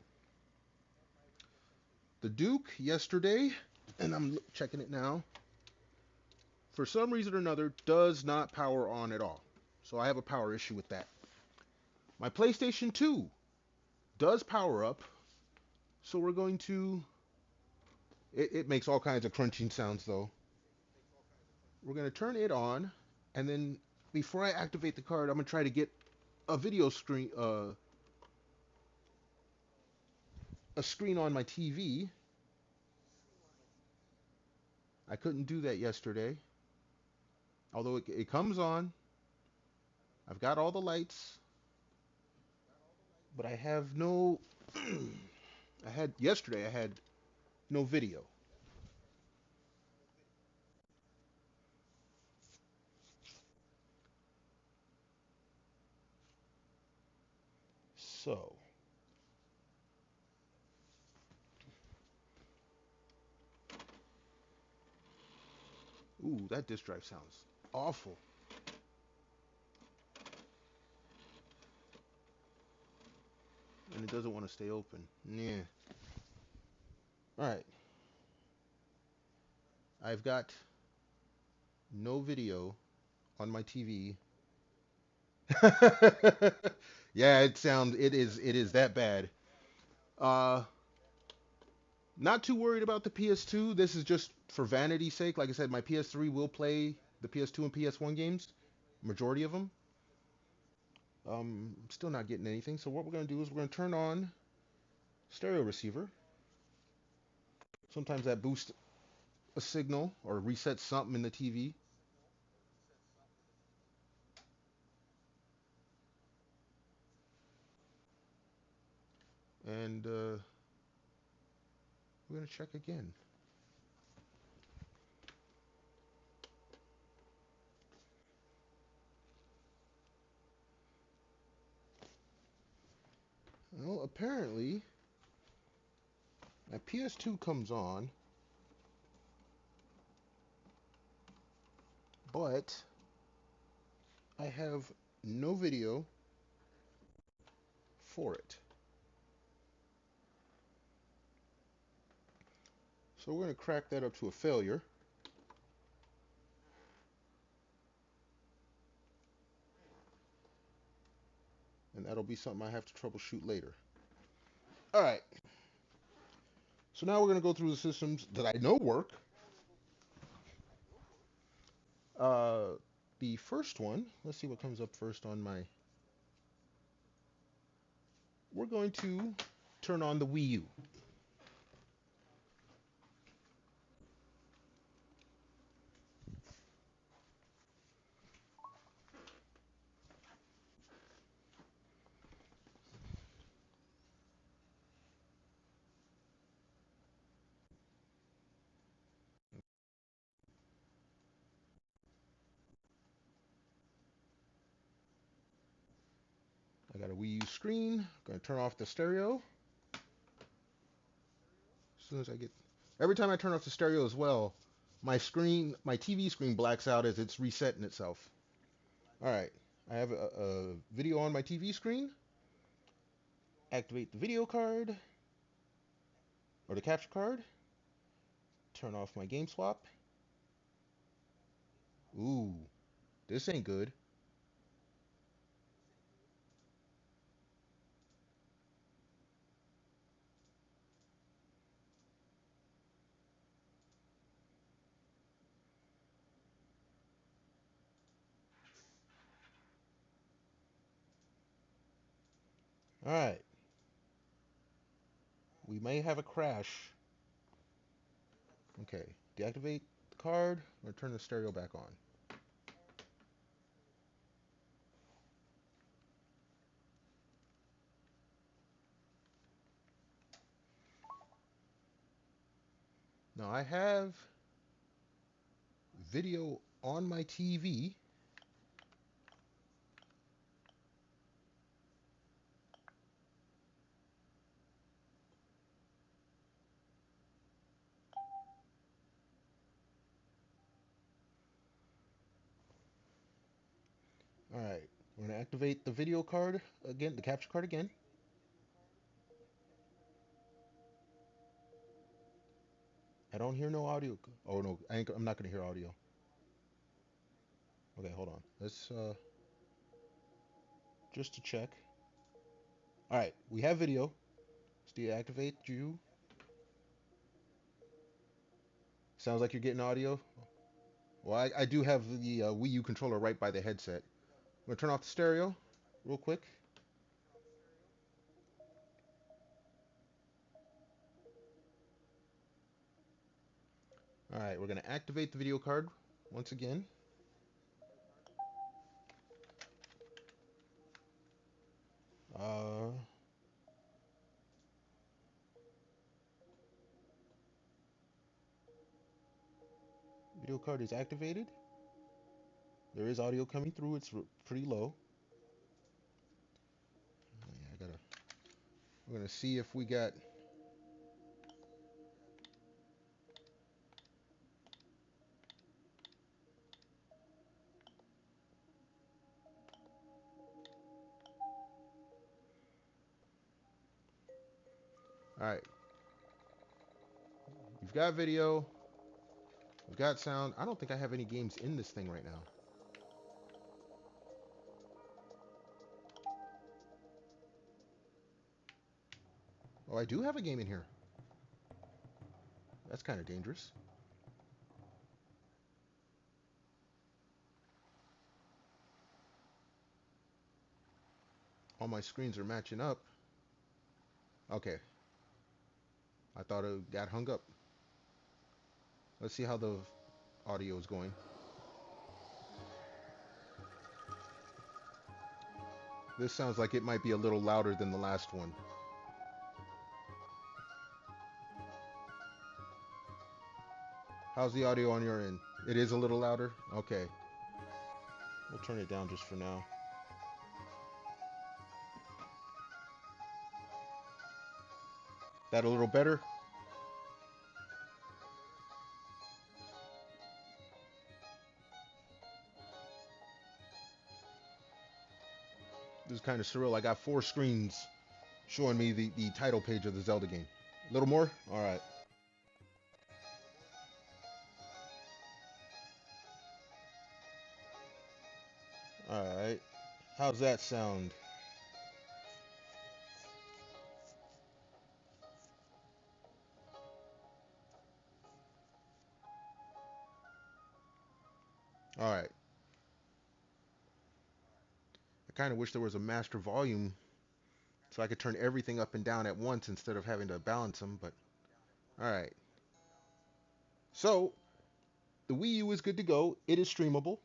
The Duke yesterday, and I'm checking it now, for some reason or another, does not power on at all. So I have a power issue with that. My PlayStation 2 does power up, so we're going to... It makes all kinds of crunching sounds, though. We're going to turn it on, and then before I activate the card, I'm going to try to get a video screen, a screen on my TV. I couldn't do that yesterday. Although it comes on. I've got all the lights. But I have no... Yesterday I had no video. So... Ooh, that disk drive sounds awful. And it doesn't want to stay open. Yeah. Alright. I've got no video on my TV. Yeah, it is that bad. Not too worried about the PS2. This is just for vanity's sake. Like I said, my PS3 will play the PS2 and PS1 games, majority of them. Still not getting anything. So what we're going to do is we're going to turn on stereo receiver. Sometimes that boosts a signal or resets something in the TV. And we're going to check again. Well, apparently my PS2 comes on, but I have no video for it. So we're going to crack that up to a failure. And that'll be something I have to troubleshoot later. Alright, so now we're going to go through the systems that I know work. The first one, let's see what comes up first on my... We're going to turn on the Wii U. I got a Wii U screen. I'm going to turn off the stereo. As soon as I get... Every time I turn off the stereo as well, my TV screen blacks out as it's resetting itself. Alright, I have a video on my TV screen. Activate the video card, or the capture card. Turn off my game swap. Ooh, this ain't good. Alright, we may have a crash. Okay, deactivate the card, or turn the stereo back on. Now I have video on my TV. Alright, we're going to activate the video card again, the capture card again. I don't hear no audio. Oh no, I'm not going to hear audio. Okay, hold on. Let's, just to check. Alright, we have video. Let's deactivate you. Sounds like you're getting audio. Well, I do have the Wii U controller right by the headset. I'm going to turn off the stereo real quick. Alright, we're going to activate the video card once again. Video card is activated. There is audio coming through. It's pretty low. Yeah, we're gonna see if we got... Alright. You've got video. We've got sound. I don't think I have any games in this thing right now. Oh, I do have a game in here. That's kind of dangerous. All my screens are matching up. Okay. I thought it got hung up. Let's see how the audio is going. This sounds like it might be a little louder than the last one. How's the audio on your end? It is a little louder? Okay. We'll turn it down just for now. That a little better? This is kind of surreal. I got 4 screens showing me the title page of the Zelda game. A little more? Alright. Alright. How's that sound? Alright. I kind of wish there was a master volume so I could turn everything up and down at once instead of having to balance them, but alright. So, the Wii U is good to go. It is streamable.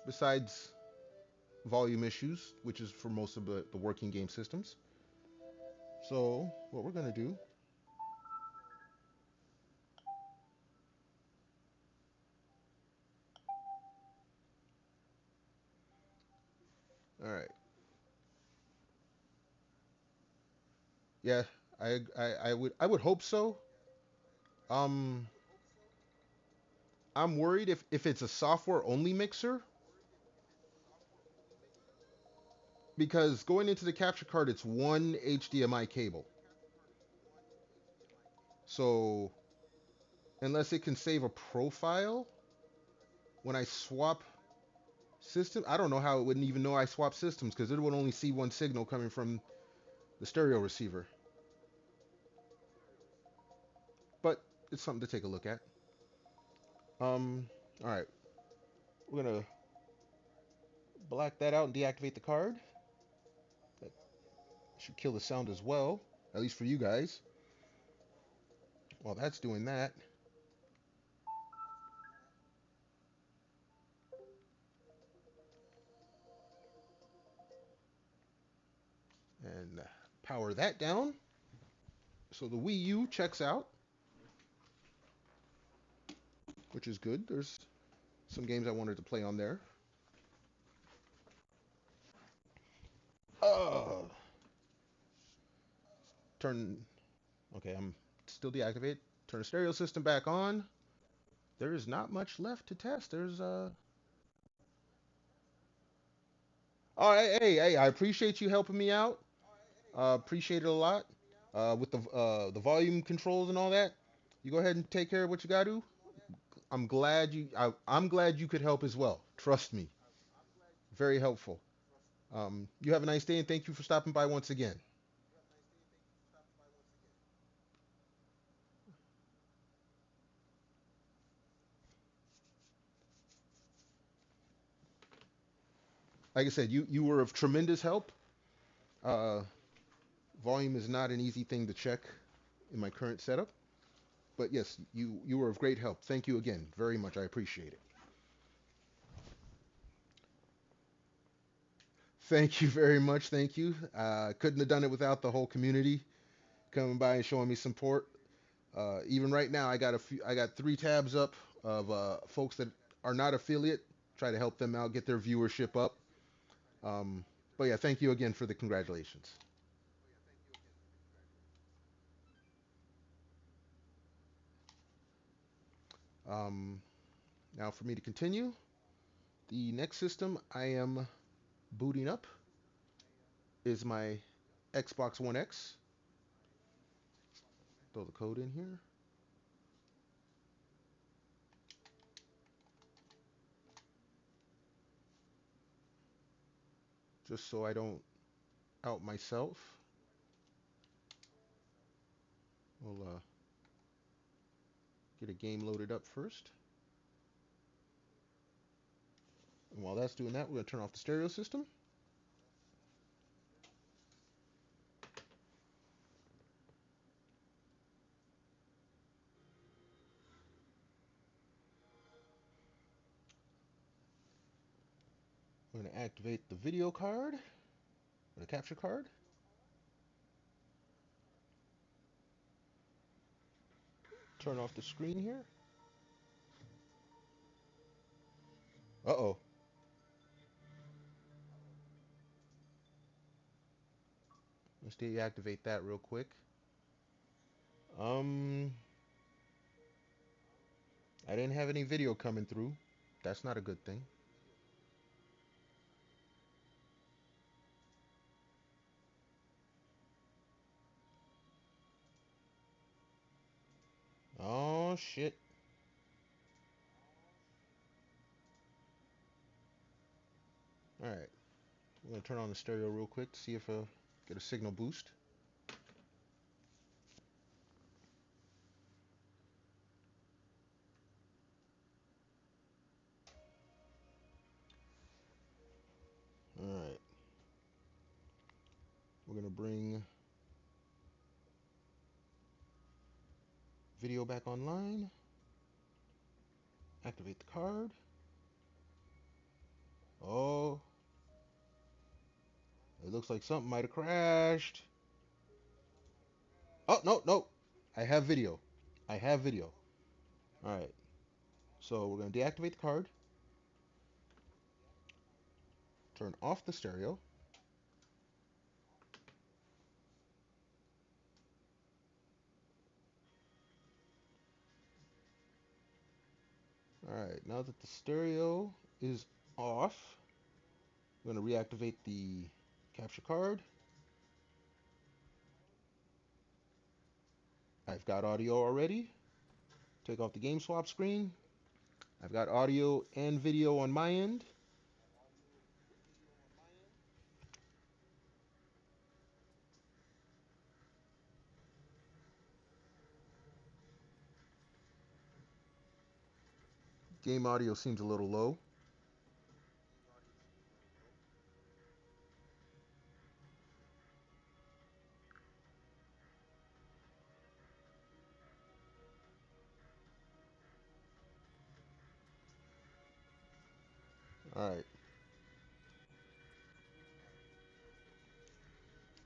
Besides volume issues, which is for most of the working game systems. So, what we're going to do... Alright. Yeah, I would hope so. Um, I'm worried if it's a software only mixer, because going into the capture card, it's one HDMI cable. So unless it can save a profile when I swap system, I don't know how it wouldn't even know I swap systems, because it would only see one signal coming from the stereo receiver. But it's something to take a look at. All right, we're gonna black that out and deactivate the card. That should kill the sound as well, at least for you guys. While that's doing that, and power that down. So the Wii U checks out, which is good. There's some games I wanted to play on there. Uh, turn. Okay, I'm still deactivated. Turn the stereo system back on. There is not much left to test. There's All right, hey, I appreciate you helping me out. Appreciate it a lot. With the volume controls and all that. You go ahead and take care of what you got to. I'm glad you could help as well. Trust me. Very helpful. You have a nice day, and thank you for stopping by once again. Like I said, you were of tremendous help. Uh, volume is not an easy thing to check in my current setup, but yes, you were of great help. Thank you again, very much. I appreciate it. Thank you very much. Thank you. Couldn't have done it without the whole community coming by and showing me support. Even right now, I got 3 tabs up of folks that are not affiliate. Try to help them out, get their viewership up. Um, but yeah, thank you again for the congratulations. Um, Now for me to continue, the next system I am booting up is my Xbox One X. Throw the code in here. Just so I don't out myself. We'll get a game loaded up first. And while that's doing that, we're going to turn off the stereo system. We're going to activate the video card, or the capture card. Turn off the screen here. Uh-oh. Let's deactivate that real quick. Um, I didn't have any video coming through. That's not a good thing. Oh shit. Alright. We're gonna turn on the stereo real quick to see if get a signal boost. Alright. We're gonna bring video back online. Activate the card. Oh, it looks like something might have crashed. Oh, no, no. I have video. I have video. Alright. So we're gonna deactivate the card. Turn off the stereo. Alright, now that the stereo is off, I'm going to reactivate the capture card. I've got audio already. Take off the game swap screen. I've got audio and video on my end. Game audio seems a little low. Alright.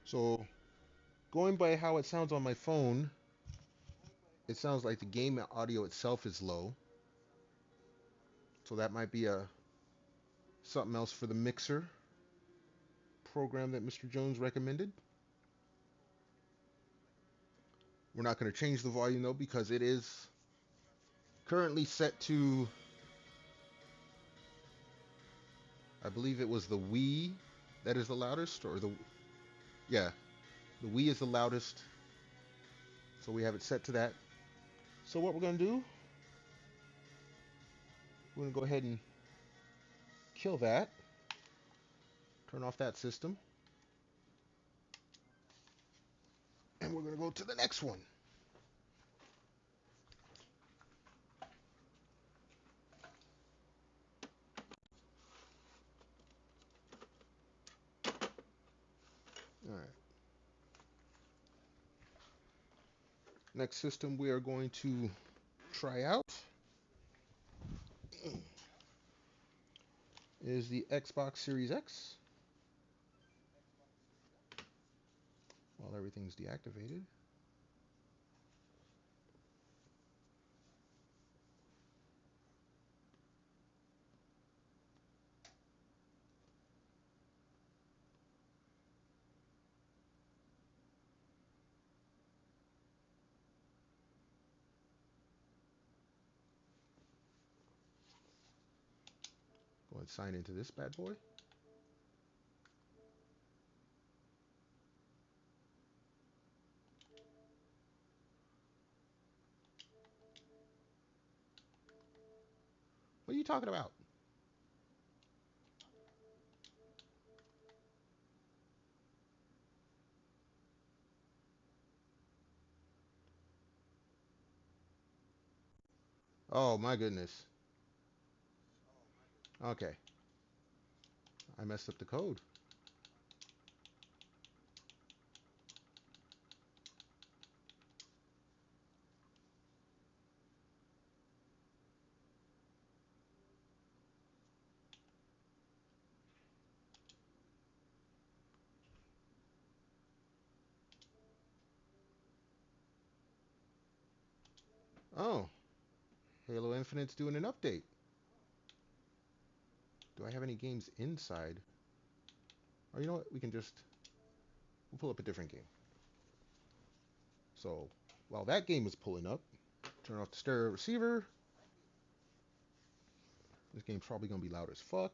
So, going by how it sounds on my phone, it sounds like the game audio itself is low. So that might be something else for the mixer program that Mr. Jones recommended. We're not going to change the volume though because it is currently set to, I believe it was the Wii that is the loudest, or yeah, the Wii is the loudest. So we have it set to that. So what we're going to do, we're going to go ahead and kill that. Turn off that system. And we're going to go to the next one. All right. Next system we are going to try out is the Xbox Series X. While everything's deactivated. Go ahead and sign into this bad boy. What are you talking about? Oh my goodness. Okay. I messed up the code. Oh. Halo Infinite's doing an update. Do I have any games inside? Or you know what? We can just We'll pull up a different game. So while that game is pulling up, turn off the stereo receiver. This game's probably gonna be loud as fuck.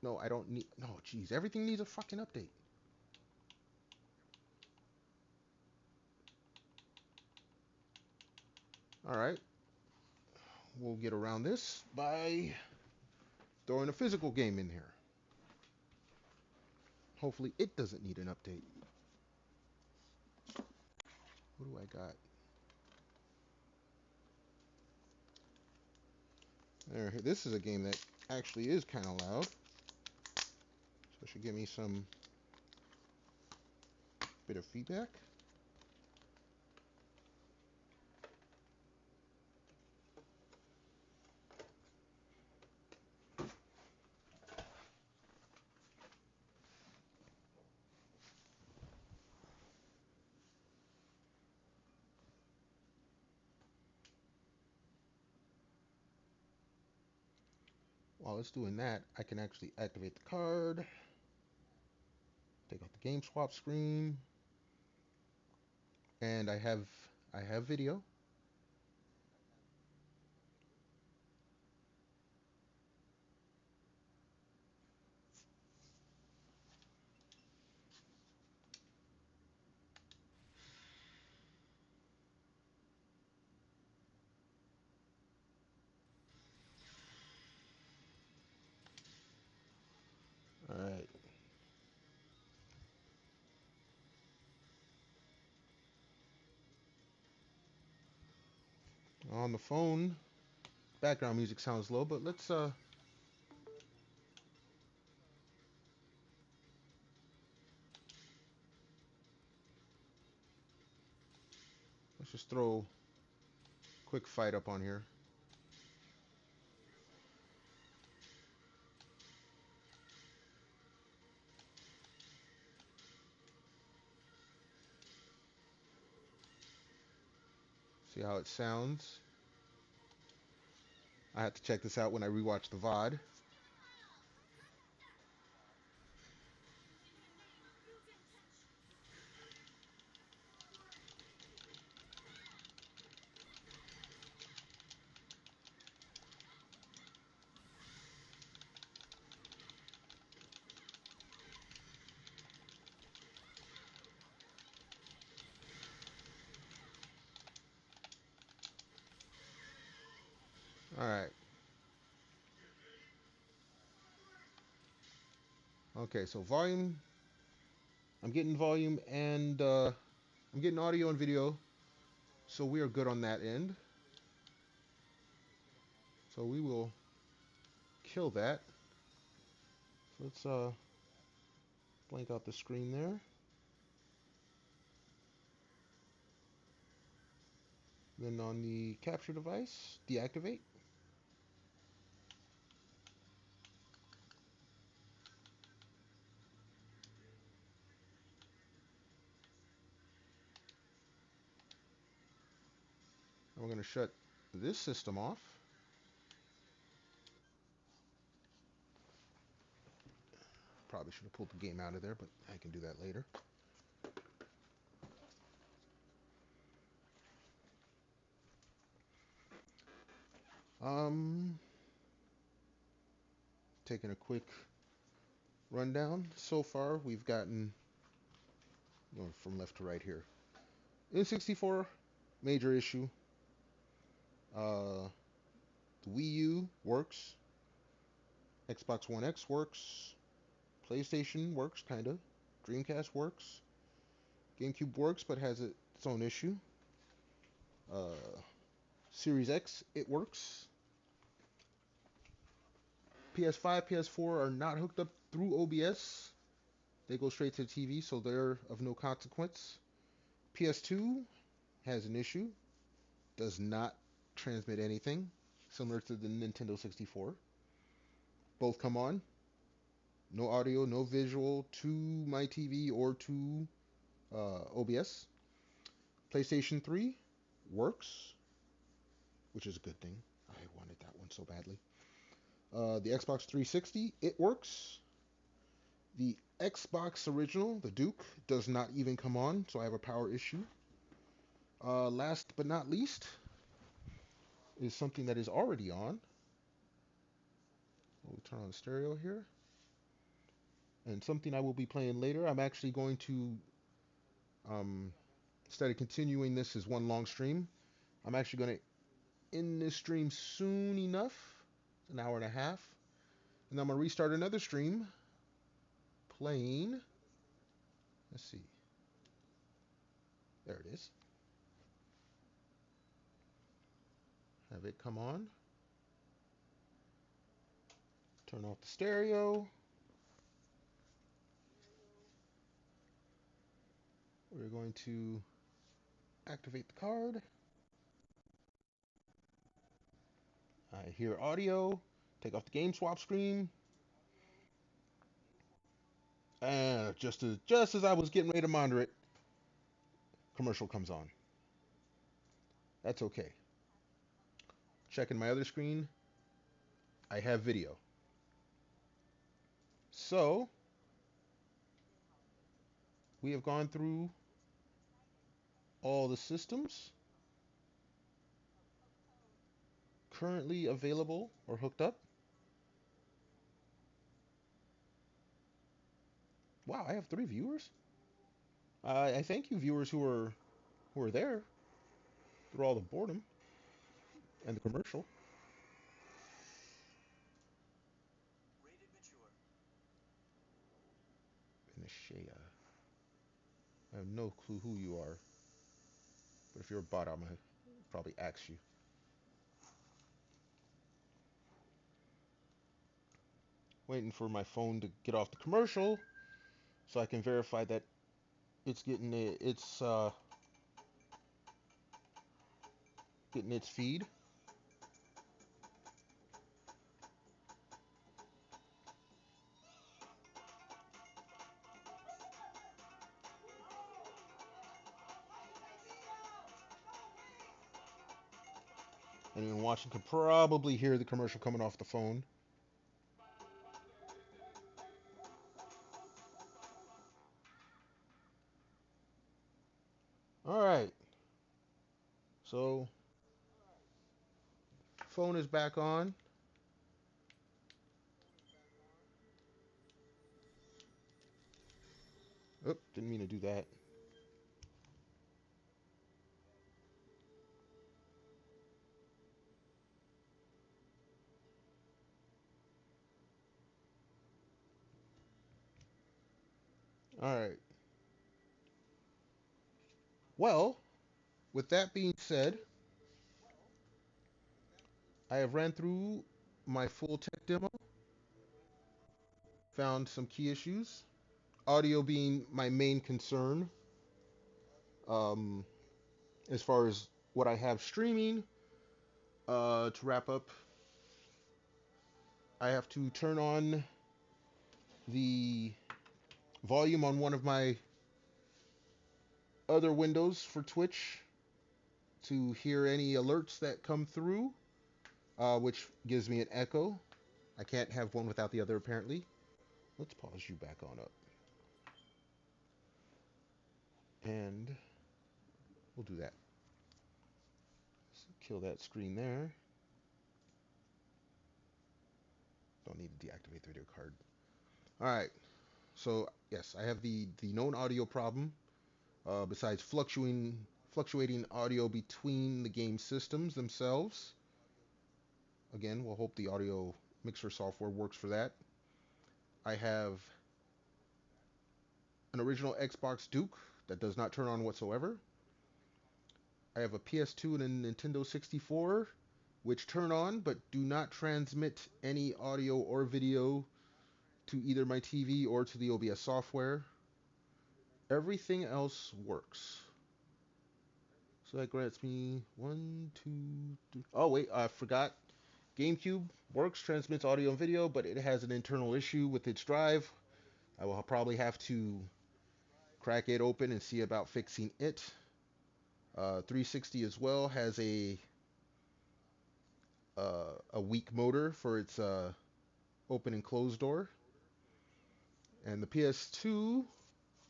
No, I don't need. No, jeez, everything needs a fucking update. All right, we'll get around this by throwing a physical game in here. Hopefully, it doesn't need an update. What do I got? There, this is a game that actually is kind of loud. So it should give me some bit of feedback. While it's doing that, I can actually activate the card, take out the game swap screen, and I have video. All right. On the phone, background music sounds low, but let's just throw a quick fight up on here. See how it sounds. I have to check this out when I rewatch the VOD. All right. Okay, so volume. I'm getting volume and I'm getting audio and video, so we are good on that end. So we will kill that. Let's blank out the screen there. Then on the capture device, deactivate. And we're going to shut this system off. Probably should have pulled the game out of there, but I can do that later. Taking a quick rundown. So far, we've gotten from left to right here. N64, major issue. The Wii U works. Xbox One X works. PlayStation works, kind of. Dreamcast works. GameCube works, but has its own issue. Series X, it works. PS5, PS4 are not hooked up through OBS. They go straight to the TV, so they're of no consequence. PS2 has an issue. Does not transmit anything, similar to the Nintendo 64. Both come on. No audio, no visual to my TV or to OBS. PlayStation 3 works, which is a good thing. I wanted that one so badly. The Xbox 360, it works. The Xbox original, the Duke, does not even come on, so I have a power issue. Last but not least is something that is already on. We'll turn on the stereo here. And something I will be playing later. I'm actually going to, instead of continuing this as one long stream, I'm actually going to end this stream soon enough. It's an hour and a half. And I'm going to restart another stream playing. Let's see. There it is. Have it come on. Turn off the stereo. We're going to activate the card. I hear audio. Take off the game swap screen. And just as I was getting ready to monitor it, commercial comes on. That's okay. Checking my other screen. I have video. So, we have gone through all the systems currently available or hooked up. Wow, I have 3 viewers. I thank you viewers who are there through all the boredom and the commercial. Rated mature. Benishea. I have no clue who you are. But if you're a bot, I'm gonna probably axe you. Waiting for my phone to get off the commercial so I can verify that it's getting its feed. Anyone watching could probably hear the commercial coming off the phone. All right. So, phone is back on. Oop, didn't mean to do that. All right. Well, with that being said, I have ran through my full tech demo, found some key issues, audio being my main concern. Um, as far as what I have streaming, to wrap up, I have to turn on the volume on one of my other windows for Twitch to hear any alerts that come through, which gives me an echo. I can't have one without the other, apparently. Let's pause you back on up. And we'll do that. Let's kill that screen there. Don't need to deactivate the video card. All right. So yes, I have the known audio problem. Besides fluctuating audio between the game systems themselves. Again, we'll hope the audio mixer software works for that. I have an original Xbox Duke that does not turn on whatsoever. I have a PS2 and a Nintendo 64 which turn on but do not transmit any audio or video to either my TV or to the OBS software. Everything else works. So that grants me 1, 2, 3. Oh wait, I forgot. GameCube works, transmits audio and video, but it has an internal issue with its drive. I will probably have to crack it open and see about fixing it. 360 as well has a weak motor for its open and close door. And the PS2,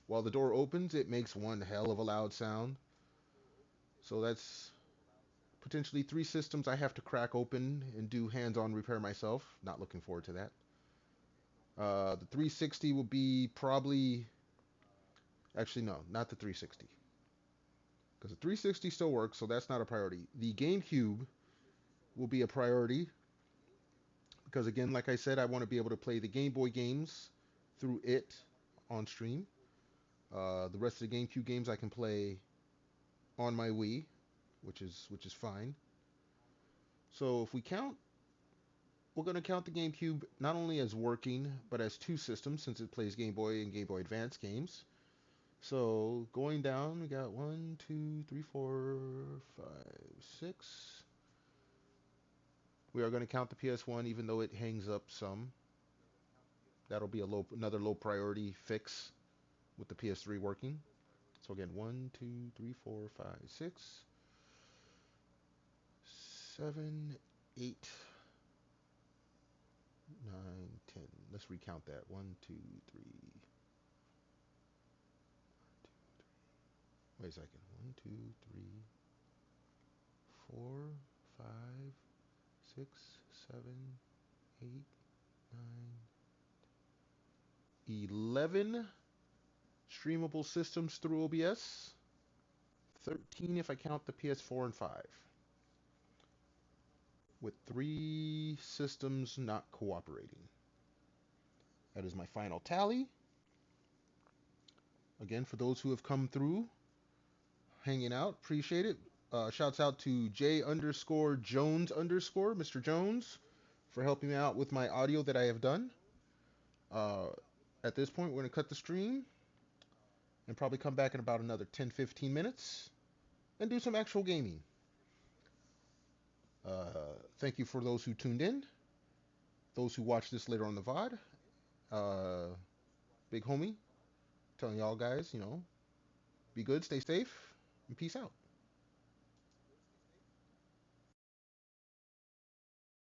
while the door opens, it makes one hell of a loud sound. So that's potentially 3 systems I have to crack open and do hands-on repair myself. Not looking forward to that. The 360 will be probably... Actually, no, not the 360. Because the 360 still works, so that's not a priority. The GameCube will be a priority. Because again, like I said, I want to be able to play the Game Boy games through it on stream. The rest of the GameCube games I can play on my Wii, which is fine. So if we count, we're going to count the GameCube not only as working, but as 2 systems since it plays Game Boy and Game Boy Advance games. So going down, we got 1, 2, 3, 4, 5, 6. We are going to count the PS1 even though it hangs up some. That'll be another low priority fix with the PS3 working. So again, 1, 2, 3, 4, 5, 6, 7, 8, 9, 10. Let's recount that. 1, 2, 3. Wait a second. 1, 2, 3, 4, 5, 6, 7, 8, 9, 11 streamable systems through OBS. 13 if I count the PS4 and 5. With 3 systems not cooperating. That is my final tally. Again, for those who have come through, hanging out, appreciate it. Shouts out to J_Jones_, Mr. Jones, for helping me out with my audio that I have done. At this point, we're going to cut the stream and probably come back in about another 10-15 minutes and do some actual gaming. Thank you for those who tuned in, those who watch this later on the VOD. Big homie, telling y'all guys, be good, stay safe, and peace out.